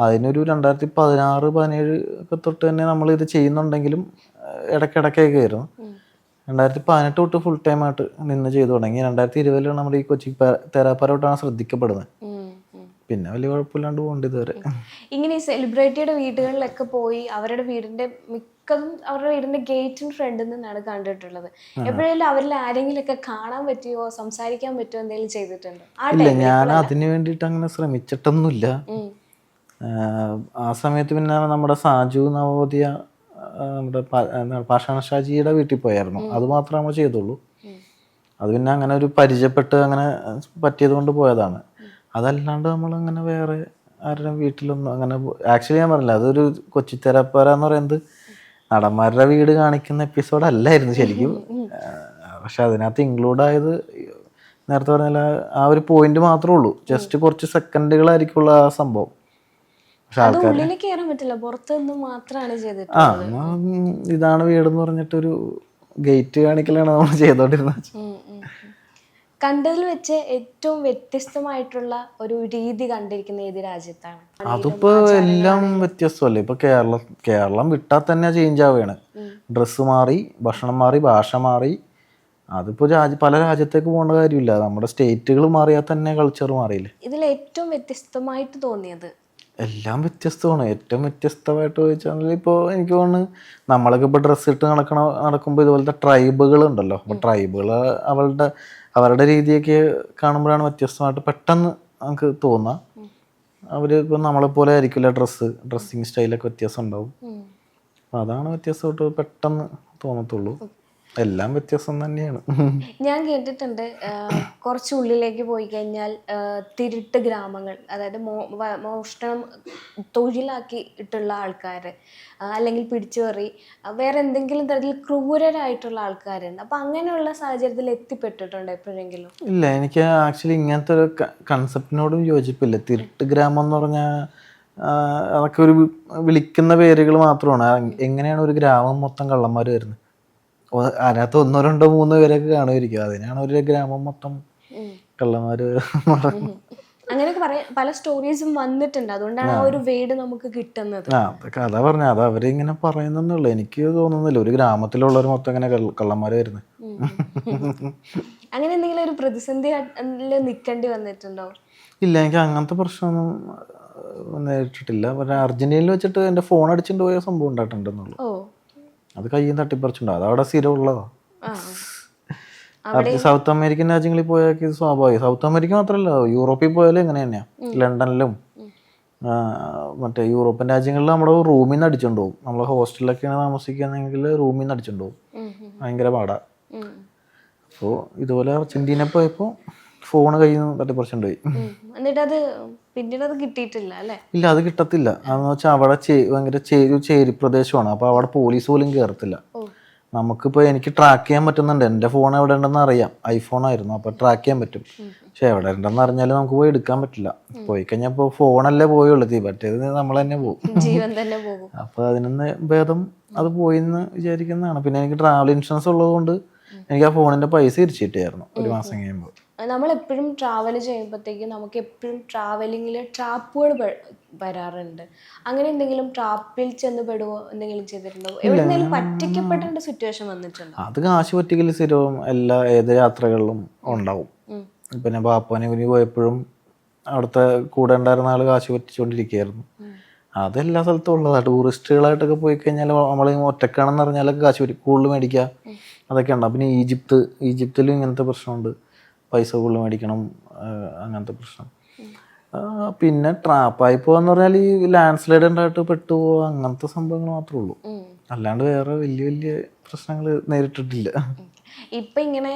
അതിനൊരു 2016-17 ഒക്കെ തൊട്ട് തന്നെ നമ്മളിത് ചെയ്യുന്നുണ്ടെങ്കിലും ഇടയ്ക്കിടയ്ക്കൊക്കെ ആയിരുന്നു. 2018 തൊട്ട് ഫുൾ ടൈം ആയിട്ട് നിന്ന് ചെയ്തു തുടങ്ങി. 2020 നമ്മുടെ ഈ കൊച്ചി തേരാപ്പാരോട്ടാണ് ശ്രദ്ധിക്കപ്പെടുന്നത്. പിന്നെ വലിയ കുഴപ്പമില്ലാണ്ട് പോകുന്നുണ്ട് ഇതുവരെ. ഇങ്ങനെ ഈ സെലിബ്രിറ്റിയുടെ വീടുകളിലൊക്കെ പോയി അവരുടെ വീടിന്റെ മിക്കതും അവരുടെ വീടിന്റെ ഗേറ്റിന് ഫ്രണ്ടിൽ നിന്നാണ് കണ്ടിട്ടുള്ളത്. എപ്പോഴെങ്കിലും അവരിൽ ആരെങ്കിലും ഒക്കെ കാണാൻ പറ്റിയോ സംസാരിക്കാൻ പറ്റുമോ എന്തെങ്കിലും ചെയ്തിട്ടുണ്ടോ? ഇല്ല, ഞാൻ അതിന് വേണ്ടിയിട്ട് അങ്ങനെ ശ്രമിച്ചിട്ടൊന്നുമില്ല. ആ സമയത്ത് പിന്നെ നമ്മുടെ സാജു നവോദയ നമ്മുടെ പാഷാണ ഷാജിയുടെ വീട്ടിൽ പോയായിരുന്നു. അത് മാത്രമേ നമ്മൾ ചെയ്തുള്ളൂ. അത് പിന്നെ അങ്ങനെ ഒരു പരിചയപ്പെട്ട് അങ്ങനെ പറ്റിയത് കൊണ്ട് പോയതാണ്. അതല്ലാണ്ട് നമ്മളങ്ങനെ വേറെ ആരുടെ വീട്ടിലൊന്നും അങ്ങനെ ആക്ച്വലി ഞാൻ പറഞ്ഞില്ല, അതൊരു കൊച്ചിത്തേരാപ്പാര എന്ന് പറയുന്നത് നടന്മാരുടെ വീട് കാണിക്കുന്ന എപ്പിസോഡ് അല്ലായിരുന്നു ശരിക്കും. പക്ഷെ അതിനകത്ത് ഇൻക്ലൂഡ് ആയത് നേരത്തെ പറഞ്ഞാൽ ആ ഒരു പോയിന്റ് മാത്രമേ ഉള്ളൂ. ജസ്റ്റ് കുറച്ച് സെക്കൻഡുകളായിരിക്കുള്ള ആ സംഭവം. പക്ഷെ ആൾക്കാർ ഇതാണ് വീടെന്ന് പറഞ്ഞിട്ടൊരു ഗേറ്റ് കാണിക്കലാണ് നമ്മൾ ചെയ്തോണ്ടിരുന്നത്. കണ്ടതിൽ വെച്ച് ഏറ്റവും വ്യത്യസ്തമായിട്ടുള്ള ഒരു രീതി കണ്ടിരിക്കുന്ന ഏത് രാജ്യത്താണ്? അതിപ്പോ എല്ലാം വ്യത്യസ്തമല്ലേ. ഇപ്പൊ കേരളം വിട്ടാൽ തന്നെ ചേഞ്ച് ആവുകയാണ്. ഡ്രസ്സ് മാറി, ഭക്ഷണം മാറി, ഭാഷ മാറി. അതിപ്പോ പല രാജ്യത്തേക്ക് പോകേണ്ട കാര്യമില്ല. നമ്മുടെ സ്റ്റേറ്റുകൾ മാറിയാൽ തന്നെ കൾച്ചർ മാറിയില്ലേ. ഇതിൽ ഏറ്റവും വ്യത്യസ്തമായിട്ട് തോന്നിയത്? എല്ലാം വ്യത്യസ്തമാണ്. ഏറ്റവും വ്യത്യസ്തമായിട്ട് ചോദിച്ചാൽ ഇപ്പോൾ എനിക്ക് തോന്നുന്നു നമ്മളൊക്കെ ഇപ്പോൾ ഡ്രസ്സ് ഇട്ട് നടക്കുമ്പോൾ ഇതുപോലത്തെ ട്രൈബുകൾ ഉണ്ടല്ലോ. അപ്പോൾ ട്രൈബുകൾ അവരുടെ രീതിയൊക്കെ കാണുമ്പോഴാണ് വ്യത്യസ്തമായിട്ട് പെട്ടെന്ന് നമുക്ക് തോന്നുക. അവർ ഇപ്പോൾ നമ്മളെപ്പോലെ ആയിരിക്കില്ല ഡ്രസ്സിങ് സ്റ്റൈലൊക്കെ വ്യത്യാസം ഉണ്ടാവും. അപ്പോൾ അതാണ് വ്യത്യസ്തമായിട്ട് പെട്ടെന്ന് തോന്നത്തുള്ളൂ. എല്ലാം വ്യത്യാസം തന്നെയാണ്. ഞാൻ കേട്ടിട്ടുണ്ട് കുറച്ച് ഉള്ളിലേക്ക് പോയി കഴിഞ്ഞാൽ തിരുട്ട് ഗ്രാമങ്ങൾ, അതായത് മോഷണം തൊഴിലാക്കി ഇട്ടുള്ള ആൾക്കാർ, അല്ലെങ്കിൽ പിടിച്ചുപറി, വേറെ എന്തെങ്കിലും തരത്തിൽ ക്രൂരരായിട്ടുള്ള ആൾക്കാരുണ്ട്. അപ്പം അങ്ങനെയുള്ള സാഹചര്യത്തിൽ എത്തിപ്പെട്ടിട്ടുണ്ടോ എപ്പോഴെങ്കിലും? ഇല്ല, എനിക്ക് ആക്ച്വലി ഇങ്ങനത്തെ ഒരു കൺസെപ്റ്റിനോടും യോജിപ്പില്ല. തിരുട്ട് ഗ്രാമം എന്ന് പറഞ്ഞാൽ അതൊക്കെ ഒരു വിളിക്കുന്ന പേരുകൾ മാത്രമാണ്. എങ്ങനെയാണ് ഒരു ഗ്രാമം മൊത്തം കള്ളന്മാർ വരുന്നത്? അതിനകത്ത് 1, 2, 3 പേരൊക്കെ കാണുമായിരിക്കും. അതിനാണ് ഒരു ഗ്രാമം മൊത്തം കള്ളന്മാര്. അങ്ങനെയൊക്കെ പല സ്റ്റോറീസും വന്നിട്ടുണ്ട്. അതുകൊണ്ടാണ് ആ ഒരു വേർഡ് നമുക്ക് കിട്ടുന്നത്. കഥ പറഞ്ഞ അത് അവരിങ്ങനെ പറയുന്നുള്ളൂ. എനിക്ക് തോന്നുന്നില്ല ഒരു ഗ്രാമത്തിലുള്ളവർ മൊത്തം ഇങ്ങനെ കള്ളന്മാര് വരുന്നത്. അങ്ങനെ എന്തെങ്കിലും ഒരു പ്രതിസന്ധി നിൽക്കേണ്ടി വന്നിട്ടുണ്ടോ? ഇല്ല, എനിക്ക് അങ്ങനത്തെ പ്രശ്നമൊന്നും നേരിട്ടിട്ടില്ല. പക്ഷെ അർജന്റീനയിൽ വെച്ചിട്ട് എന്റെ ഫോൺ അടിച്ചിട്ട് പോയ സംഭവം ഉണ്ടായിട്ടുണ്ടെന്നുള്ളൂ. അത് കയ്യിൽ തട്ടിപ്പറിച്ചിട്ടുണ്ടോ? അത് അവിടെ സ്ഥിരം ഉള്ളതാ. സൗത്ത് അമേരിക്കൻ രാജ്യങ്ങളിൽ പോയാൽ ഇത് സ്വാഭാവികം. സൗത്ത് അമേരിക്ക മാത്രമല്ല, യൂറോപ്പിൽ പോയാലും ഇങ്ങനെ തന്നെയാ. ലണ്ടനിലും മറ്റേ യൂറോപ്യൻ രാജ്യങ്ങളിൽ നമ്മുടെ റൂമിൽ നിന്ന് അടിച്ചുകൊണ്ട് പോകും. നമ്മൾ ഹോസ്റ്റലിലൊക്കെയാണ് താമസിക്കുകയാണെങ്കിൽ റൂമിൽ നിന്ന് അടിച്ചുകൊണ്ട് പോകും. ഭയങ്കര പാടാ. അപ്പോൾ ഇതുപോലെ അർജന്റീന പോയപ്പോൾ ഫോൺ കയ്യിൽ നിന്ന് തട്ടിപ്പറിച്ചുകൊണ്ട് പോയി. എന്നിട്ട് പിന്നീട് അത് കിട്ടിയിട്ടില്ല അല്ലേ? ഇല്ല, അത് കിട്ടത്തില്ല. അതെന്ന് വെച്ചാൽ അവിടെ ഭയങ്കര ചേരി പ്രദേശമാണ്. അപ്പോൾ അവിടെ പോലീസ് പോലും കയറത്തില്ല. നമുക്കിപ്പോൾ എനിക്ക് ട്രാക്ക് ചെയ്യാൻ പറ്റുന്നുണ്ട്. എൻ്റെ ഫോൺ എവിടെ ഉണ്ടെന്ന് അറിയാം. ഐഫോൺ ആയിരുന്നു, അപ്പോൾ ട്രാക്ക് ചെയ്യാൻ പറ്റും. പക്ഷെ എവിടെ ഉണ്ടെന്ന് അറിഞ്ഞാലും നമുക്ക് പോയി എടുക്കാൻ പറ്റില്ല. പോയി കഴിഞ്ഞാൽ ഇപ്പോൾ ഫോണല്ലേ പോയുള്ളൂ, മറ്റേത് നമ്മൾ തന്നെ പോകും, ജീവൻ തന്നെ പോകും. അപ്പോൾ അതിനൊന്ന് ഭേദം അത് പോയിന്ന് വിചാരിക്കുന്നതാണ്. പിന്നെ എനിക്ക് ട്രാവൽ ഇൻഷുറൻസ് ഉള്ളത് കൊണ്ട് എനിക്ക് ആ ഫോണിൻ്റെ പൈസ തിരിച്ചു കിട്ടിയായിരുന്നു 1 മാസം കഴിയുമ്പോൾ. നമ്മളെപ്പോഴും ട്രാവൽ ചെയ്യുമ്പോഴത്തേക്കും നമുക്ക് എപ്പോഴും ട്രാവലിങ്ങിൽ ട്രാപ്പുകൾ വരാറുണ്ട്. അങ്ങനെ എന്തെങ്കിലും ട്രാപ്പിൽ ചെന്ന് പെടുവോ, എന്തെങ്കിലും ചെയ്തിട്ടുണ്ടോ? എവിടെയെങ്കിലും പറ്റിക്കപ്പെടേണ്ട സിറ്റുവേഷൻ വന്നിട്ടുണ്ടോ? അത് കാശ് പറ്റിക്കൽ സ്ഥിരവും ഏത് യാത്രകളിലും ഉണ്ടാവും. പിന്നെ പാപ്പാനൂരി പോയപ്പോഴും അവിടുത്തെ കൂടെ ഉണ്ടായിരുന്ന ആൾ കാശ് പറ്റിച്ചുകൊണ്ടിരിക്കുകയായിരുന്നു. അതെല്ലാ സ്ഥലത്തും ഉള്ളതാണ്. ടൂറിസ്റ്റുകളായിട്ടൊക്കെ പോയി കഴിഞ്ഞാൽ നമ്മൾ ഒറ്റക്കാണെന്ന് അറിഞ്ഞാലൊക്കെ കാശ് കൂടുതൽ മേടിക്കുക, അതൊക്കെ ഉണ്ടാവും. പിന്നെ ഈജിപ്തിലും ഇങ്ങനത്തെ പ്രശ്നമുണ്ട്. പൈസ കൂടുതൽ മേടിക്കണം, അങ്ങനത്തെ പ്രശ്നം. പിന്നെ ട്രാപ്പായി പോവാന്ന് പറഞ്ഞാൽ ഈ ലാൻഡ് സ്ലൈഡ് ഉണ്ടായിട്ട് പെട്ടുപോവുക, അങ്ങനത്തെ സംഭവങ്ങൾ മാത്രമേ ഉള്ളൂ. അല്ലാണ്ട് വേറെ വലിയ പ്രശ്നങ്ങൾ നേരിട്ടിട്ടില്ല. ഇപ്പം ഇങ്ങനെ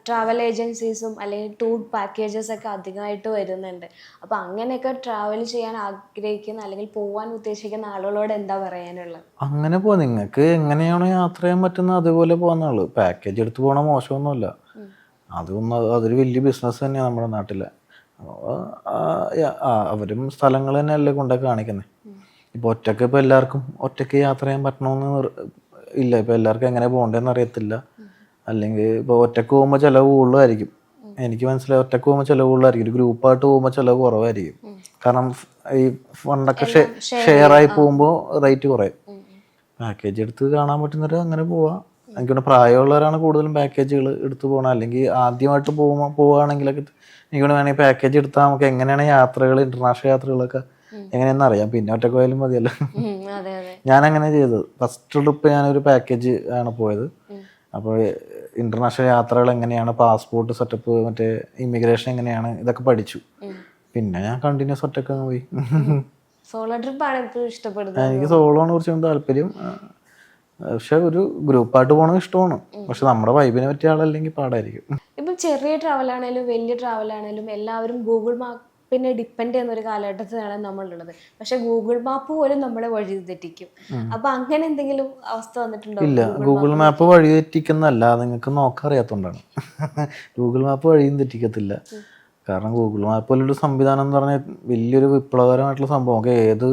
ട്രാവൽ ഏജൻസീസും അല്ലെങ്കിൽ ടൂർ പാക്കേജസ് ഒക്കെ അധികമായിട്ട് വരുന്നുണ്ട്. അപ്പം അങ്ങനെയൊക്കെ ട്രാവൽ ചെയ്യാൻ ആഗ്രഹിക്കുന്ന അല്ലെങ്കിൽ പോകാൻ ഉദ്ദേശിക്കുന്ന ആളുകളോട് എന്താ പറയാനുള്ളത്? അങ്ങനെ പോവാ, നിങ്ങൾക്ക് എങ്ങനെയാണോ യാത്ര ചെയ്യാൻ പറ്റുന്നത് അതുപോലെ പോകുന്നുള്ളൂ. പാക്കേജ് എടുത്ത് പോകണ മോശമൊന്നുമല്ല. അതൊരു വലിയ ബിസിനസ് തന്നെയാണ് നമ്മുടെ നാട്ടിലെ. അവരും സ്ഥലങ്ങൾ തന്നെയല്ലേ കൊണ്ടൊക്കെ കാണിക്കുന്നത്. ഇപ്പോൾ ഒറ്റയ്ക്ക് ഇപ്പോൾ എല്ലാവർക്കും ഒറ്റയ്ക്ക് യാത്ര ചെയ്യാൻ പറ്റണമെന്ന് ഇല്ല. ഇപ്പോൾ എല്ലാവർക്കും എങ്ങനെ പോകേണ്ടതെന്ന് അറിയത്തില്ല. അല്ലെങ്കിൽ ഇപ്പോൾ ഒറ്റയ്ക്ക് പോകുമ്പോൾ ചിലവ് കൂടുതലായിരിക്കും. എനിക്ക് മനസ്സിലായി, ഒറ്റയ്ക്ക് പോകുമ്പോൾ ചിലവ് കൂടുതലായിരിക്കും. ഒരു ഗ്രൂപ്പായിട്ട് പോകുമ്പോൾ ചിലവ് കുറവായിരിക്കും. കാരണം ഈ ഫണ്ടൊക്കെ ഷെയർ ആയി പോകുമ്പോൾ റേറ്റ് കുറയും. പാക്കേജ് എടുത്ത് കാണാൻ പറ്റുന്നവർ അങ്ങനെ പോവാം. എനിക്കൊന്ന് പ്രായമുള്ളവരാണ് കൂടുതലും പാക്കേജുകൾ എടുത്തു പോകണം. അല്ലെങ്കിൽ ആദ്യമായിട്ട് പോവുകയാണെങ്കിലൊക്കെ എനിക്കൊന്ന് വേണമെങ്കിൽ പാക്കേജ് എടുത്താൽ നമുക്ക് എങ്ങനെയാണ് യാത്രകൾ, ഇന്റർനാഷണൽ യാത്രകളൊക്കെ എങ്ങനെയാണെന്ന് അറിയാം. പിന്നെ ഒറ്റ പോയാലും മതിയല്ലോ. ഞാൻ അങ്ങനെ ചെയ്തത്. ഫസ്റ്റ് ട്രിപ്പ് ഞാനൊരു പാക്കേജ് ആണ് പോയത്. അപ്പോൾ ഇന്റർനാഷണൽ യാത്രകൾ എങ്ങനെയാണ്, പാസ്പോർട്ട് സെറ്റപ്പ്, മറ്റേ ഇമിഗ്രേഷൻ എങ്ങനെയാണ്, ഇതൊക്കെ പഠിച്ചു. പിന്നെ ഞാൻ കണ്ടിന്യൂസ് ഒറ്റക്ക് പോയി. സോളോ ട്രിപ്പാണ് ഏറ്റവും ഇഷ്ടപ്പെടുന്നത്. എനിക്ക് സോളോ ആണ് കുറച്ചും താല്പര്യം. പക്ഷെ ഒരു ഗ്രൂപ്പായിട്ട് പോകണത് ഇഷ്ടമാണ്. പക്ഷെ നമ്മുടെ വൈബിനെ പറ്റിയ ആളല്ലെങ്കിൽ പാടായിരിക്കും. ഇപ്പം ചെറിയ ട്രാവലാണേലും വലിയ ട്രാവലാണേലും എല്ലാവരും ഗൂഗിൾ മാപ്പിനെ ഡിപ്പെൻഡ് ചെയ്യുന്ന ഒരു കാലഘട്ടത്തിലാണ് നമ്മളുള്ളത്. പക്ഷെ ഗൂഗിൾ മാപ്പ് പോലും നമ്മളെ വഴി തെറ്റിക്കും. അപ്പൊ അങ്ങനെ എന്തെങ്കിലും അവസ്ഥ വന്നിട്ടുണ്ടോ? ഇല്ല, ഗൂഗിൾ മാപ്പ് വഴി തെറ്റിക്കുന്നല്ല, നിങ്ങൾക്ക് നോക്കാൻ അറിയാത്തോണ്ടാണ്. ഗൂഗിൾ മാപ്പ് വഴിയും തെറ്റിക്കത്തില്ല. കാരണം ഗൂഗിൾ മാപ്പ് പോലൊരു സംവിധാനം എന്ന് പറഞ്ഞാൽ വലിയൊരു വിപ്ലവകരമായിട്ടുള്ള സംഭവം. നമുക്ക് ഏത്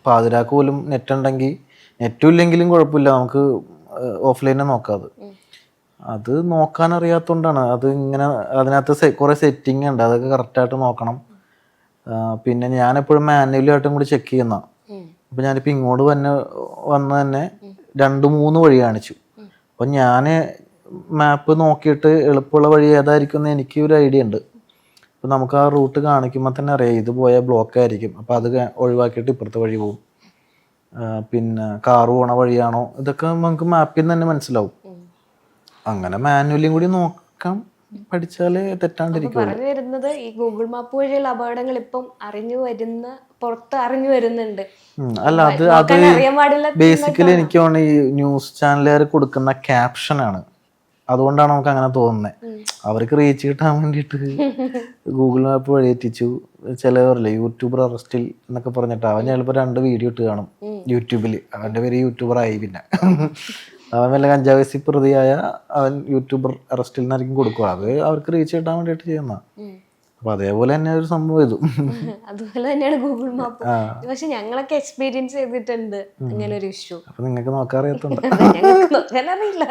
പാതിരാക്ക് പോലും നെറ്റ് ഉണ്ടെങ്കിൽ, നെറ്റും ഇല്ലെങ്കിലും കുഴപ്പമില്ല, നമുക്ക് ഓഫ്ലൈനെ നോക്കാം. അത് നോക്കാൻ അറിയാത്തതുകൊണ്ടാണ്. അത് ഇങ്ങനെ അതിനകത്ത് കുറേ സെറ്റിംഗ് ഉണ്ട്, അതൊക്കെ കറക്റ്റായിട്ട് നോക്കണം. പിന്നെ ഞാനെപ്പോഴും മാനുവലി ആയിട്ടും കൂടി ചെക്ക് ചെയ്യുന്ന. അപ്പം ഞാനിപ്പോൾ ഇങ്ങോട്ട് വന്ന് തന്നെ 2-3 വഴി കാണിച്ചു. അപ്പം ഞാൻ മാപ്പ് നോക്കിയിട്ട് എളുപ്പമുള്ള വഴി ഏതായിരിക്കും എന്ന് എനിക്ക് ഒരു ഐഡിയ ഉണ്ട്. അപ്പം നമുക്ക് ആ റൂട്ട് കാണിക്കുമ്പോൾ തന്നെ അറിയാം ഇത് പോയാൽ ബ്ലോക്ക് ആയിരിക്കും. അപ്പം അത് ഒഴിവാക്കിയിട്ട് ഇപ്പുറത്തെ വഴി പോകും. പിന്നെ കാറ് പോണ വഴിയാണോ, ഇതൊക്കെ നമുക്ക് മാപ്പിൽ നിന്ന് തന്നെ മനസ്സിലാവും. അങ്ങനെ മാനുവലിയും കൂടി നോക്കാം, പഠിച്ചാലേ തെറ്റാണ്ടിരിക്കും. പറഞ്ഞു വരുന്നത് ഈ ഗൂഗിൾ മാപ്പ് വഴിയുള്ള അപകടങ്ങൾ ഇപ്പം പുറത്ത് അറിഞ്ഞു വരുന്നുണ്ട്. അല്ല, അത് ബേസിക്കലി എനിക്ക് തോന്നുന്നു ഈ ന്യൂസ് ചാനലുകാർ കൊടുക്കുന്ന ക്യാപ്ഷനാണ്. അതുകൊണ്ടാണ് നമുക്ക് അങ്ങനെ തോന്നുന്നത്. അവർക്ക് റീച്ച് കിട്ടാൻ വേണ്ടിയിട്ട് ഗൂഗിൾ മാപ്പ് വഴി എത്തിച്ചു. ചിലവരല്ലേ യൂട്യൂബർ അറസ്റ്റിൽ എന്നൊക്കെ പറഞ്ഞിട്ട് അവൻ ചിലപ്പോൾ 2 വീഡിയോ ഇട്ട് കാണും യൂട്യൂബിൽ. അവൻ്റെ പേര് യൂട്യൂബറായി. പിന്നെ അവൻ വല്ല കഞ്ചാവേസി പ്രതിയായ അവൻ യൂട്യൂബർ അറസ്റ്റിൽ നിന്നായിരിക്കും കൊടുക്കുക. അത് അവർക്ക് റീച്ച് കിട്ടാൻ വേണ്ടിയിട്ട് ചെയ്യുന്ന. അപ്പൊ അതേപോലെ തന്നെ ഒരു സംഭവം ഇതും അതുപോലെ തന്നെയാണ് ഗൂഗിൾ മാപ്പ്. പക്ഷെ ഞങ്ങളൊക്കെ എക്സ്പീരിയൻസ് ചെയ്തിട്ടുണ്ട് അങ്ങനെ ഒരു ഇഷ്യൂ. അപ്പൊ നിങ്ങൾക്ക് നോക്കാൻ അറിയത്തുണ്ട്. ഞങ്ങൾക്ക് നോക്കാൻ അറിയില്ല.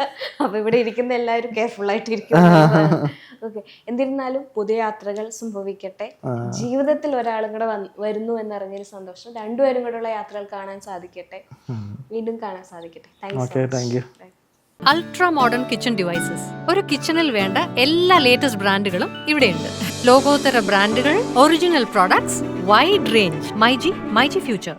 അപ്പൊ ഇവിടെ ഇരിക്കുന്ന എല്ലാവരും കെയർഫുൾ ആയിട്ടിരിക്കും. ഓക്കെ, എന്നിരുന്നാലും പുതിയ യാത്രകൾ സംഭവിക്കട്ടെ. ജീവിതത്തിൽ ഒരാളും കൂടെ വരുന്നു എന്നറിഞ്ഞൊരു സന്തോഷം. 2 പേരും കൂടെയുള്ള യാത്രകൾ കാണാൻ സാധിക്കട്ടെ, വീണ്ടും കാണാൻ സാധിക്കട്ടെ. Thank you. Ultra modern kitchen devices. ഒരു കിച്ചണിൽ വേണ്ട എല്ലാ ലേറ്റസ്റ്റ് ബ്രാൻഡുകളും ഇവിടെയുണ്ട്. ലോകോത്തര ബ്രാൻഡുകൾ, original products, wide range. MyG future.